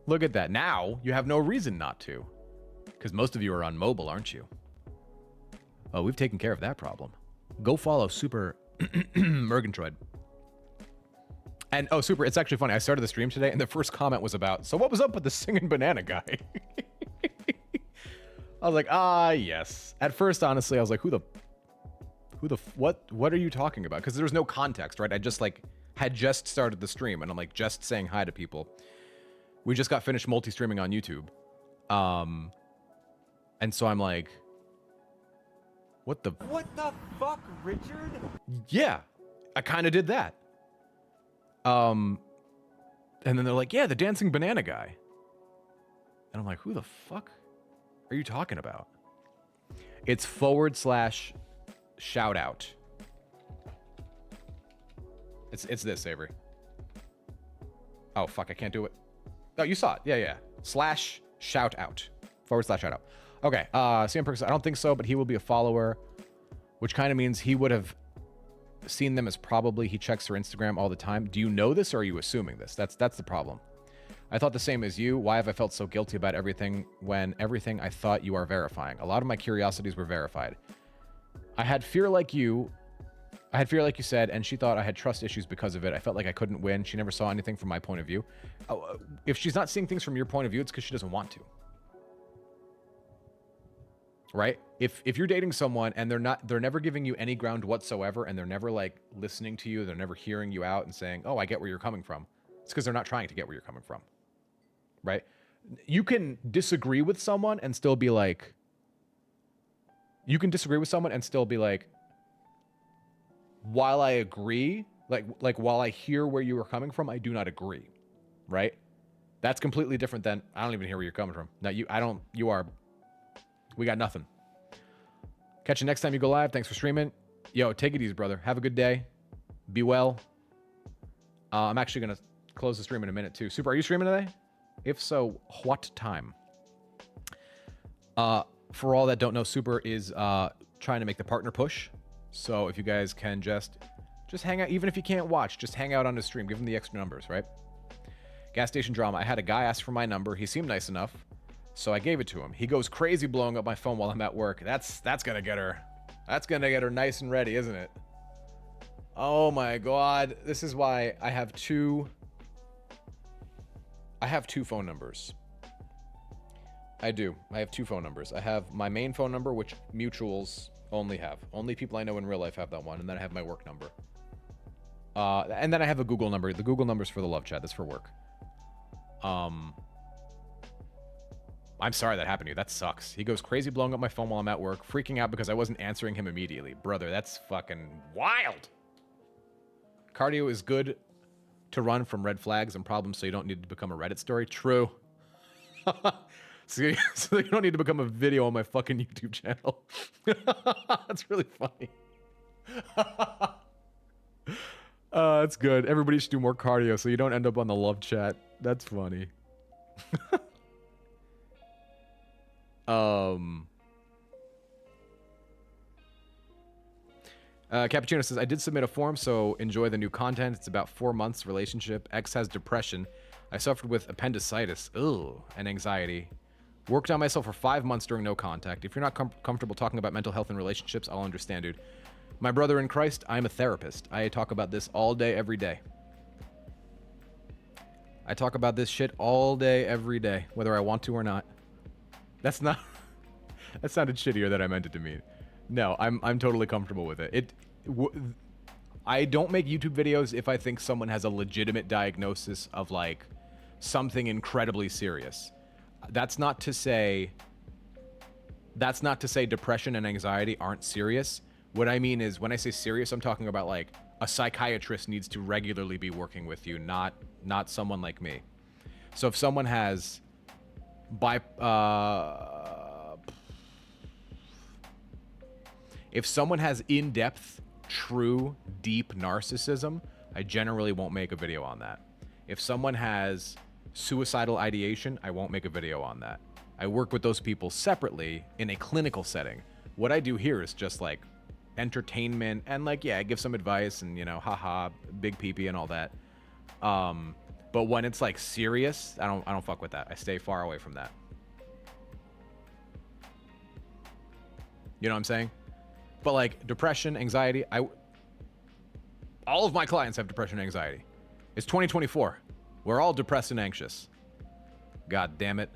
Look at that. Now you have no reason not to. Because most of you are on mobile, aren't you? Oh, we've taken care of that problem. Go follow Super Murgatroyd. And, oh, Super, it's actually funny. I started the stream today, and the first comment was about, so what was up with the singing banana guy? I was like, yes. At first, honestly, I was like, what are you talking about? Because there was no context, right? I just, had just started the stream, and I'm, just saying hi to people. We just got finished multi-streaming on YouTube. And so I'm like, what the fuck, Richard? Yeah, I kind of did that. And then they're like, yeah, the dancing banana guy. And I'm like, who the fuck are you talking about? It's /shout out. It's this, Avery. Oh, fuck, I can't do it. Oh, you saw it. Yeah. /shout out. /shout out. Okay, CM Perks, I don't think so, but he will be a follower, which kind of means he would have seen them as probably he checks her Instagram all the time. Do you know this or are you assuming this? That's the problem. I thought the same as you. Why have I felt so guilty about everything when everything I thought you are verifying? A lot of my curiosities were verified. I had fear like you said, and she thought I had trust issues because of it. I felt like I couldn't win. She never saw anything from my point of view. If she's not seeing things from your point of view, it's because she doesn't want to. Right? If you're dating someone and they're never giving you any ground whatsoever, and they're never listening to you, they're never hearing you out and saying, oh, I get where you're coming from. It's because they're not trying to get where you're coming from. Right? You can disagree with someone and still be like, while I agree, while I hear where you are coming from, I do not agree. Right? That's completely different than, I don't even hear where you're coming from. No, we got nothing. Catch you next time you go live. Thanks for streaming. Yo, take it easy, brother. Have a good day. Be well. I'm actually going to close the stream in a minute, too. Super, are you streaming today? If so, what time? For all that don't know, Super is trying to make the partner push. So if you guys can just hang out, even if you can't watch, just hang out on the stream. Give him the extra numbers, right? Gas station drama. I had a guy ask for my number. He seemed nice enough, so I gave it to him. He goes crazy blowing up my phone while I'm at work. That's gonna get her. That's gonna get her nice and ready, isn't it? Oh my god. This is why I have two phone numbers. I do. I have two phone numbers. I have my main phone number, which mutuals only have. Only people I know in real life have that one. And then I have my work number. And then I have a Google number. The Google number's for the love chat. That's for work. I'm sorry that happened to you. That sucks. He goes crazy blowing up my phone while I'm at work, freaking out because I wasn't answering him immediately. Brother, that's fucking wild. Cardio is good to run from red flags and problems, so you don't need to become a Reddit story. True. So you don't need to become a video on my fucking YouTube channel. That's really funny. That's good. Everybody should do more cardio so you don't end up on the love chat. That's funny. Cappuccino says, I did submit a form, so enjoy the new content. It's about 4 months relationship. Ex has depression. I suffered with appendicitis. Ugh, and anxiety. Worked on myself for 5 months during no contact. If you're not comfortable talking about mental health and relationships, I'll understand, dude. My brother in Christ, I'm a therapist. I talk about this all day, every day. I talk about this shit all day, every day, whether I want to or not. That's not... That sounded shittier than I meant it to mean. No, I'm totally comfortable with it. I don't make YouTube videos if I think someone has a legitimate diagnosis of, like, something incredibly serious. That's not to say depression and anxiety aren't serious. What I mean is, when I say serious, I'm talking about, like, a psychiatrist needs to regularly be working with you, not someone like me. So if someone has If someone has in-depth, true, deep narcissism, I generally won't make a video on that. If someone has suicidal ideation, I won't make a video on that. I work with those people separately in a clinical setting. What I do here is just like entertainment and like, yeah, I give some advice and, you know, haha, big pee-pee and all that. But when it's like serious, I don't fuck with that. I stay far away from that. You know what I'm saying? But like depression, anxiety, all of my clients have depression and anxiety. It's 2024. We're all depressed and anxious. God damn it.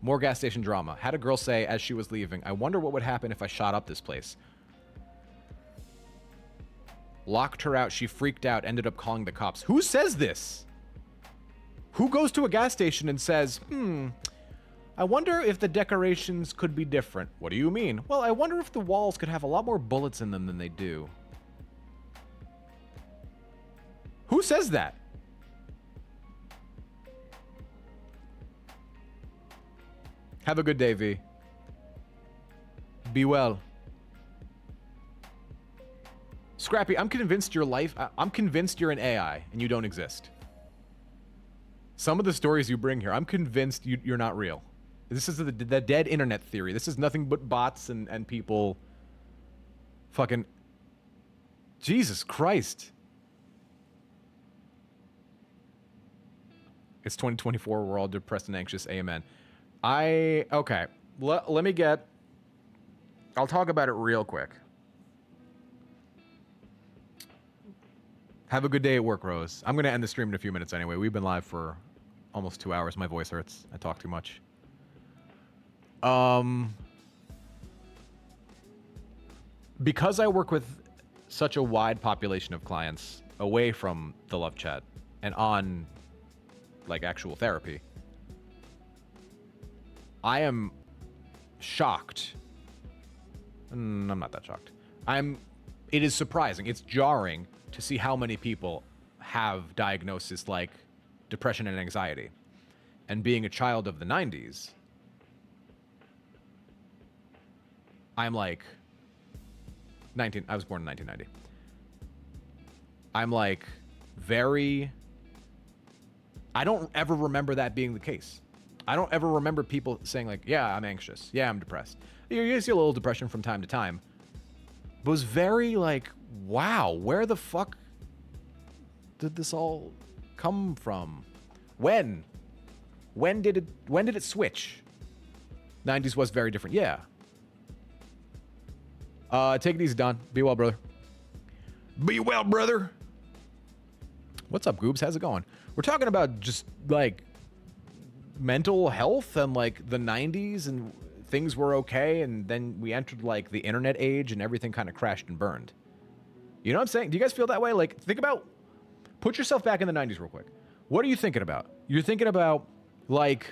More gas station drama. Had a girl say as she was leaving, I wonder what would happen if I shot up this place. Locked her out. She freaked out, ended up calling the cops. Who says this? Who goes to a gas station and says, I wonder if the decorations could be different. What do you mean? Well, I wonder if the walls could have a lot more bullets in them than they do. Who says that? Have a good day, V. Be well. Scrappy, I'm convinced I'm convinced you're an AI and you don't exist. Some of the stories you bring here, I'm convinced you're not real. This is the dead internet theory. This is nothing but bots and people fucking... Jesus Christ. It's 2024. We're all depressed and anxious. Amen. Okay. Let me get... I'll talk about it real quick. Have a good day at work, Rose. I'm going to end the stream in a few minutes anyway. We've been live for almost 2 hours. My voice hurts. I talk too much. Because I work with such a wide population of clients away from the love chat and on like actual therapy, I am shocked. I'm not that shocked. It is surprising. It's jarring to see how many people have diagnoses like depression and anxiety. And being a child of the 90s, I'm like I was born in 1990. I'm like I don't ever remember that being the case. I don't ever remember people saying like, yeah, I'm anxious. Yeah, I'm depressed. You see a little depression from time to time. But it was very like, wow, where the fuck did this all come from? When did it switch? 90s was very different. Yeah. Take it easy, Don. Be well, brother. Be well, brother. What's up, Goobs? How's it going? We're talking about just like mental health and like the 90s and things were okay, and then we entered like the internet age and everything kind of crashed and burned. You know what I'm saying? Do you guys feel that way? Like, put yourself back in the 90s real quick. What are you thinking about? You're thinking about watching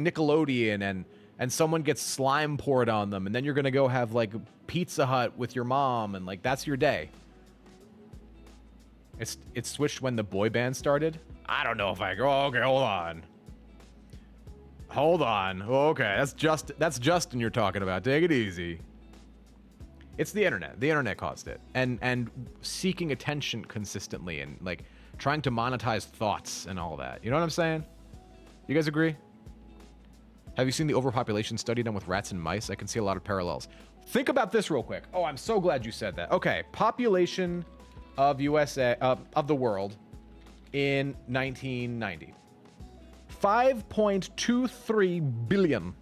Nickelodeon and someone gets slime poured on them, and then you're gonna go have like Pizza Hut with your mom, and like that's your day. It switched when the boy band started. I don't know if I go. Okay, hold on. Okay, that's Justin you're talking about. Take it easy. It's the internet. The internet caused it, and seeking attention consistently, and like trying to monetize thoughts and all that. You know what I'm saying? You guys agree? Have you seen the overpopulation study done with rats and mice? I can see a lot of parallels. Think about this real quick. Oh, I'm so glad you said that. Okay, population of of the world in 1990. 5.23 billion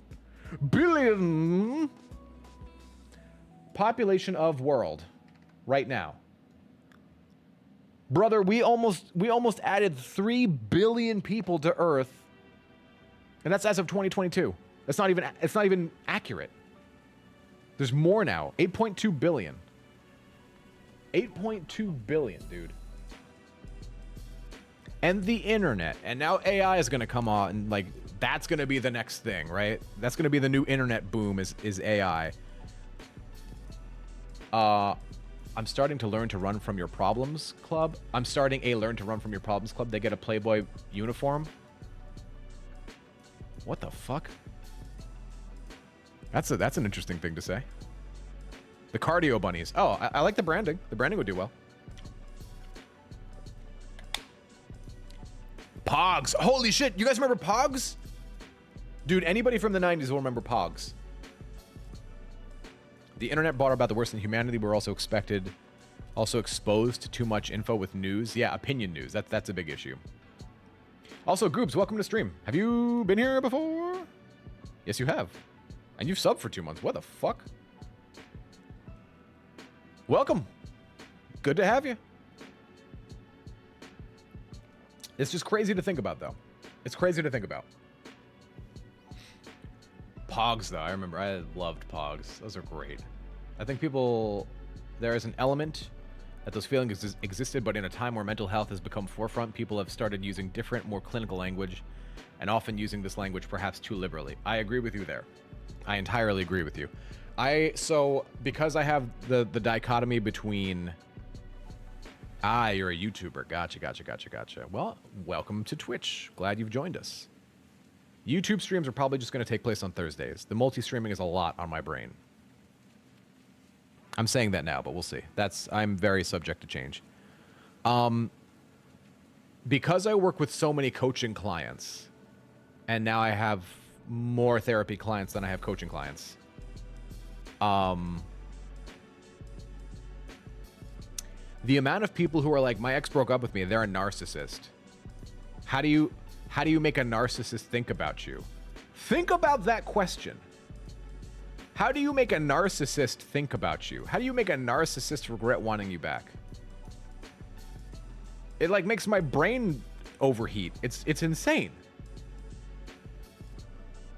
population of world right now. Brother, we almost added 3 billion people to Earth. And that's as of 2022. It's not even accurate. There's more now. 8.2 billion. 8.2 billion, dude. And the internet. And now AI is going to come on, and like that's going to be the next thing, right? That's going to be the new internet boom is AI. I'm starting to learn to run from your problems club. I'm starting a learn to run from your problems club. They get a Playboy uniform. What the fuck? That's an interesting thing to say. The cardio bunnies. Oh, I like the branding. The branding would do well. Pogs. Holy shit. You guys remember Pogs? Dude, anybody from the 90s will remember Pogs. The internet brought about the worst in humanity. We're also exposed to too much info with news. Yeah, opinion news. That's a big issue. Also, Goobs, welcome to stream. Have you been here before? Yes, you have. And you've subbed for 2 months. What the fuck? Welcome. Good to have you. It's just crazy to think about, though. It's crazy to think about. Pogs, though. I remember I loved Pogs. Those are great. I think there is an element that those feelings existed, but in a time where mental health has become forefront, people have started using different, more clinical language, and often using this language perhaps too liberally. I agree with you there. I entirely agree with you. So because I have the dichotomy between you're a YouTuber. Gotcha. Well, welcome to Twitch. Glad you've joined us. YouTube streams are probably just going to take place on Thursdays. The multi-streaming is a lot on my brain. I'm saying that now, but we'll see. I'm very subject to change. Because I work with so many coaching clients, and now I have more therapy clients than I have coaching clients. The amount of people who are like, my ex broke up with me, they're a narcissist. How do you make a narcissist think about you? Think about that question. How do you make a narcissist think about you? How do you make a narcissist regret wanting you back? It like makes my brain overheat. It's insane.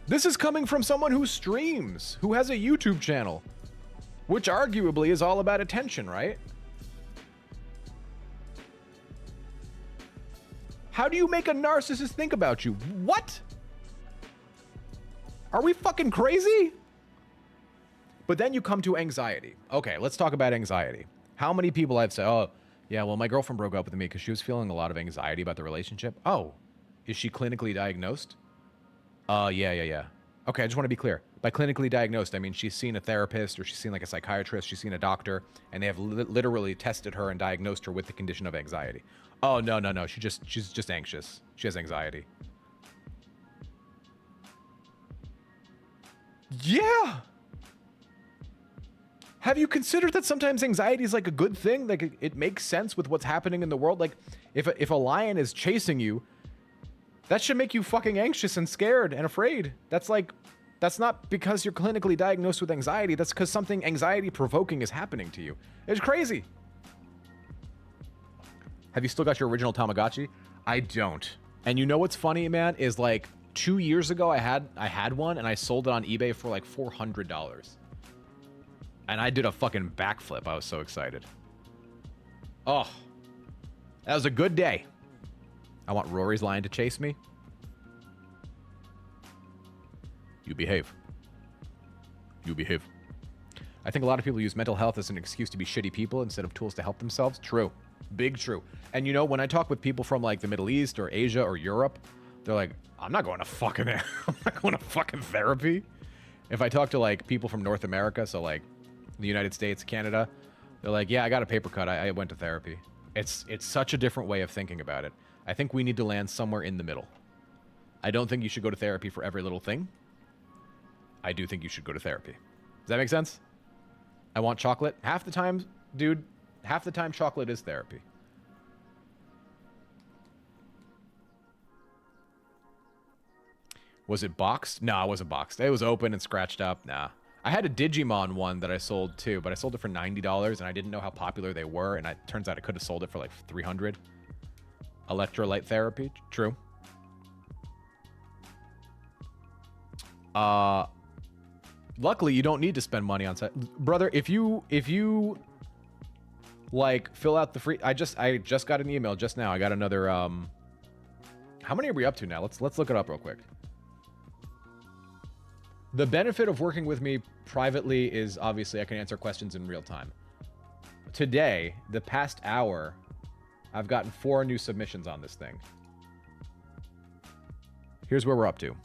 This is coming from someone who streams, who has a YouTube channel, which arguably is all about attention, right? How do you make a narcissist think about you? What? Are we fucking crazy? But then you come to anxiety. Okay, let's talk about anxiety. How many people I've said, oh, yeah, well, my girlfriend broke up with me because she was feeling a lot of anxiety about the relationship. Oh, is she clinically diagnosed? Yeah. Okay, I just want to be clear. By clinically diagnosed, I mean she's seen a therapist or she's seen like a psychiatrist, she's seen a doctor, and they have literally tested her and diagnosed her with the condition of anxiety. Oh, no. She's just anxious. She has anxiety. Yeah. Have you considered that sometimes anxiety is like a good thing? Like it makes sense with what's happening in the world. Like if a lion is chasing you, that should make you fucking anxious and scared and afraid. That's not because you're clinically diagnosed with anxiety. That's because something anxiety provoking is happening to you. It's crazy. Have you still got your original Tamagotchi? I don't. And you know what's funny, man, is like 2 years ago I had one and I sold it on eBay for like $400. And I did a fucking backflip. I was so excited. Oh, that was a good day. I want Rory's lion to chase me. You behave. You behave. I think a lot of people use mental health as an excuse to be shitty people instead of tools to help themselves. True. Big true. And you know, when I talk with people from like the Middle East or Asia or Europe, they're like, I'm not going to fucking therapy. If I talk to like people from North America, so like the United States, Canada, they're like, yeah, I got a paper cut. I went to therapy. It's such a different way of thinking about it. I think we need to land somewhere in the middle. I don't think you should go to therapy for every little thing. I do think you should go to therapy. Does that make sense? I want chocolate. Half the time, dude, chocolate is therapy. Was it boxed? No, it wasn't boxed. It was open and scratched up. Nah. I had a Digimon one that I sold too, but I sold it for $90 and I didn't know how popular they were, and it turns out I could have sold it for like $300. Electrolyte therapy, true. Luckily you don't need to spend money on brother. If you like fill out the free, I just got an email just now. I got another how many are we up to now? Let's look it up real quick. The benefit of working with me privately is obviously I can answer questions in real time. Today, the past hour, I've gotten 4 new submissions on this thing. Here's where we're up to.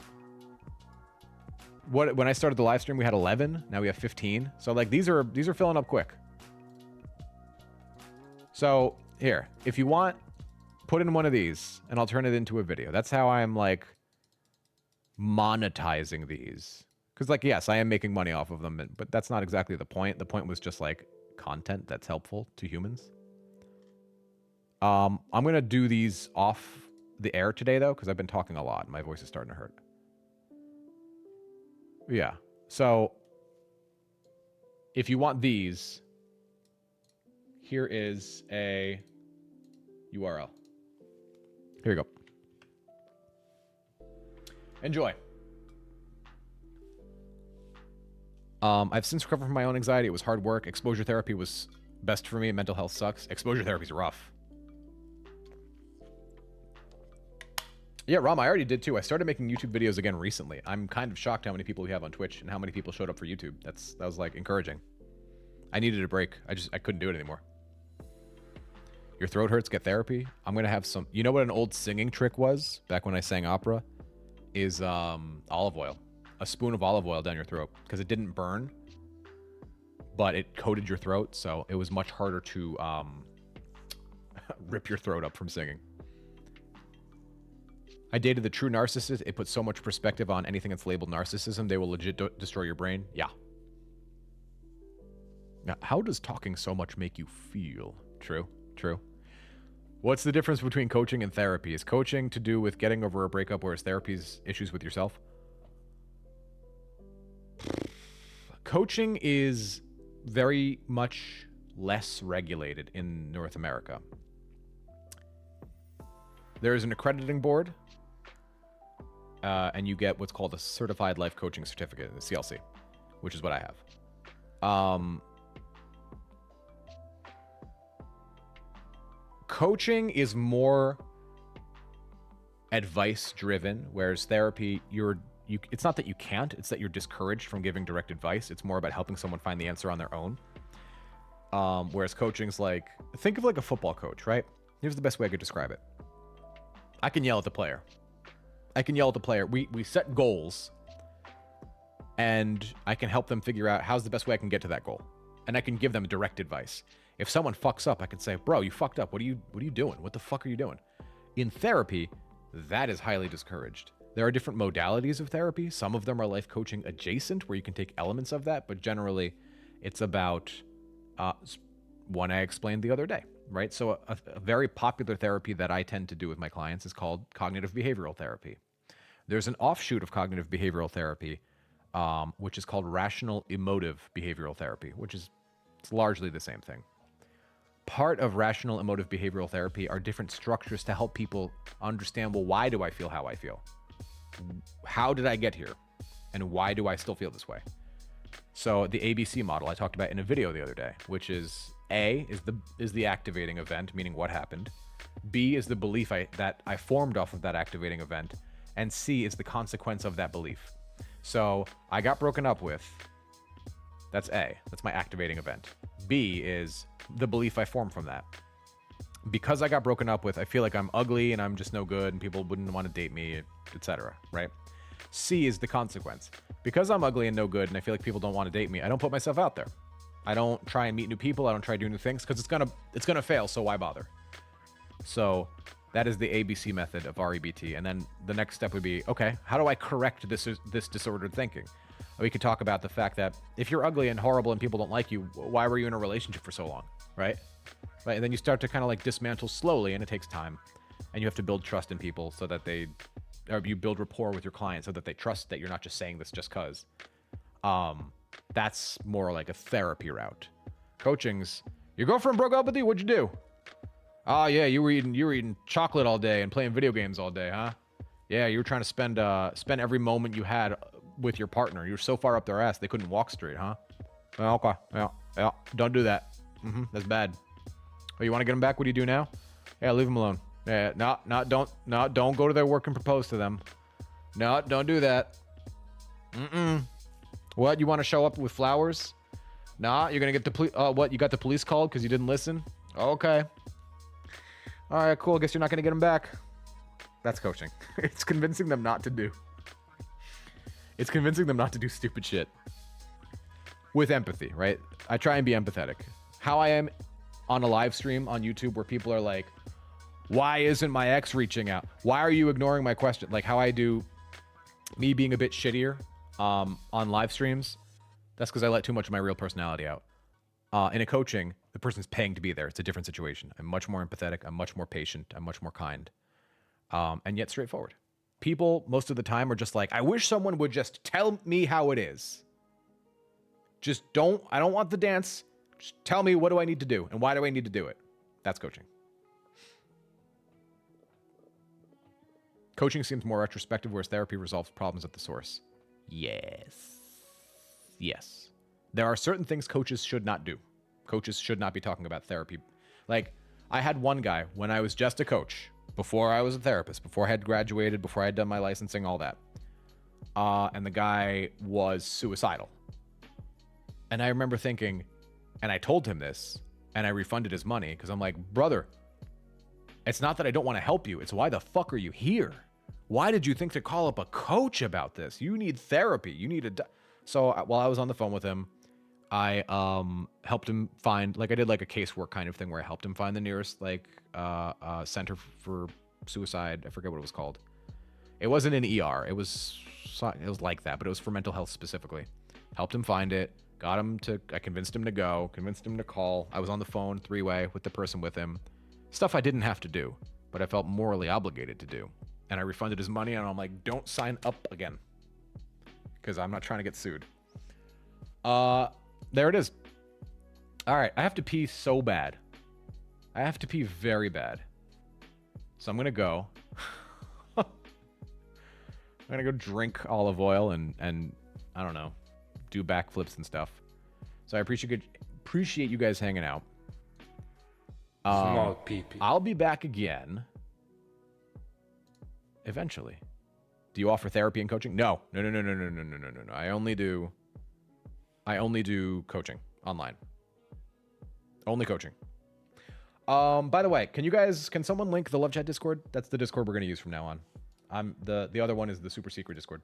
when I started the live stream, we had 11. Now we have 15. So like these are filling up quick. So here, if you want, put in one of these and I'll turn it into a video. That's how I'm like monetizing these. Because like, yes, I am making money off of them, but that's not exactly the point. The point was just like content that's helpful to humans. I'm going to do these off the air today though, because I've been talking a lot and my voice is starting to hurt. Yeah. So if you want these, here is a URL. Here you go. Enjoy. I've since recovered from my own anxiety. It was hard work. Exposure therapy was best for me. Mental health sucks. Exposure therapy is rough. Yeah, Ram, I already did too. I started making YouTube videos again recently. I'm kind of shocked how many people we have on Twitch and how many people showed up for YouTube. That was like encouraging. I needed a break. I couldn't do it anymore. Your throat hurts, get therapy. I'm gonna have some. You know what an old singing trick was back when I sang opera? Is olive oil. A spoon of olive oil down your throat because it didn't burn, but it coated your throat, so it was much harder to rip your throat up from singing. I dated the true narcissist. It puts so much perspective on anything that's labeled narcissism. They will legit destroy your brain. Yeah. Now, how does talking so much make you feel? True. True. What's the difference between coaching and therapy? Is coaching to do with getting over a breakup, whereas therapy is issues with yourself? Coaching is very much less regulated in North America. There is an accrediting board, and you get what's called a Certified Life Coaching Certificate, the CLC, which is what I have. Coaching is more advice-driven, whereas therapy, it's not that you can't, it's that you're discouraged from giving direct advice. It's more about helping someone find the answer on their own. Whereas coaching's like, think of like a football coach, right? Here's the best way I could describe it. I can yell at the player. We set goals, and I can help them figure out how's the best way I can get to that goal. And I can give them direct advice. If someone fucks up, I can say, bro, you fucked up. What are you doing? What the fuck are you doing? In therapy, that is highly discouraged. There are different modalities of therapy. Some of them are life coaching adjacent, where you can take elements of that, but generally it's about one I explained the other day, right? So a very popular therapy that I tend to do with my clients is called cognitive behavioral therapy. There's an offshoot of cognitive behavioral therapy, which is called rational emotive behavioral therapy, it's largely the same thing. Part of rational emotive behavioral therapy are different structures to help people understand, well, why do I feel how I feel? How did I get here? And why do I still feel this way? So the ABC model I talked about in a video the other day, which is A is the activating event, meaning what happened. B is the belief that I formed off of that activating event. And C is the consequence of that belief. So I got broken up with. That's A. That's my activating event. B is the belief I formed from that. Because I got broken up with, I feel like I'm ugly and I'm just no good and people wouldn't want to date me, etc. Right? C is the consequence. Because I'm ugly and no good and I feel like people don't want to date me, I don't put myself out there. I don't try and meet new people. I don't try to do new things because it's gonna fail. So why bother? So that is the ABC method of REBT. And then the next step would be, okay, how do I correct this disordered thinking? We could talk about the fact that if you're ugly and horrible and people don't like you, why were you in a relationship for so long, right? And then you start to kind of like dismantle slowly, and it takes time. And you have to build trust in people so that you build rapport with your clients so that they trust that you're not just saying this just cause. That's more like a therapy route. Coaching's, your girlfriend broke up with you, what'd you do? Oh yeah, you were eating chocolate all day and playing video games all day, huh? Yeah, you were trying to spend every moment you had with your partner. You were so far up their ass they couldn't walk straight, huh? Well, okay, yeah, don't do that. That's bad. Oh, you want to get them back? What do you do now? Yeah, leave them alone. Yeah, don't go to their work and propose to them. No, don't do that. What? You want to show up with flowers? Nah, you're gonna get the police. What? You got the police called because you didn't listen? Okay. All right, cool. Guess you're not gonna get them back. That's coaching. It's convincing them not to do. It's convincing them not to do stupid shit. With empathy, right? I try and be empathetic. How I am on a live stream on YouTube where people are like, why isn't my ex reaching out? Why are you ignoring my question? Like how I do me being a bit shittier on live streams. That's because I let too much of my real personality out. In a coaching, the person's paying to be there. It's a different situation. I'm much more empathetic. I'm much more patient. I'm much more kind. And yet straightforward. People, most of the time, are just like, I wish someone would just tell me how it is. I don't want the dance. Just tell me, what do I need to do? And why do I need to do it? That's coaching. Coaching seems more retrospective, whereas therapy resolves problems at the source. Yes. Yes. There are certain things coaches should not do. Coaches should not be talking about therapy. Like, I had one guy when I was just a coach, before I was a therapist, before I had graduated, before I had done my licensing, all that. And the guy was suicidal. And I remember thinking, and I told him this, and I refunded his money, because I'm like, brother, it's not that I don't want to help you. It's why the fuck are you here? Why did you think to call up a coach about this? You need therapy. You need a... So while I was on the phone with him, I helped him find, like I did like a casework kind of thing where I helped him find the nearest like center for suicide. I forget what it was called. It wasn't an ER. It was like that, but it was for mental health specifically. Helped him find it. I convinced him to go, convinced him to call. I was on the phone 3-way with the person with him. Stuff I didn't have to do, but I felt morally obligated to do. And I refunded his money, and I'm like, don't sign up again. Because I'm not trying to get sued. There it is. All right, I have to pee so bad. I have to pee very bad. So I'm going to go. I'm going to go drink olive oil and I don't know, do backflips and stuff. So I appreciate you guys hanging out. Small pee-pee. I'll be back again eventually. Do you offer therapy and coaching? No. I only do coaching online. Only coaching. By the way, can someone link the Love Chat Discord? That's the Discord we're going to use from now on. The other one is the super secret Discord.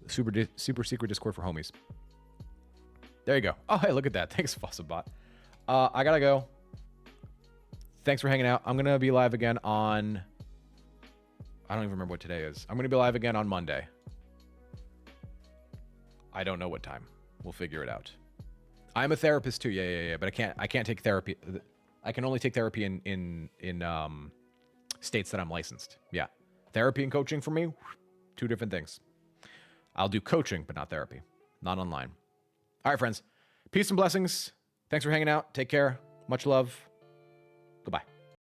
Super secret Discord for homies. There you go. Oh, hey, look at that. Thanks, FossabBot. I gotta go. Thanks for hanging out. I'm gonna be live again on... I don't even remember what today is. I'm gonna be live again on Monday. I don't know what time. We'll figure it out. I'm a therapist too. Yeah. But I can't take therapy. I can only take therapy in states that I'm licensed. Yeah. Therapy and coaching for me, two different things. I'll do coaching, but not therapy. Not online. All right, friends. Peace and blessings. Thanks for hanging out. Take care. Much love.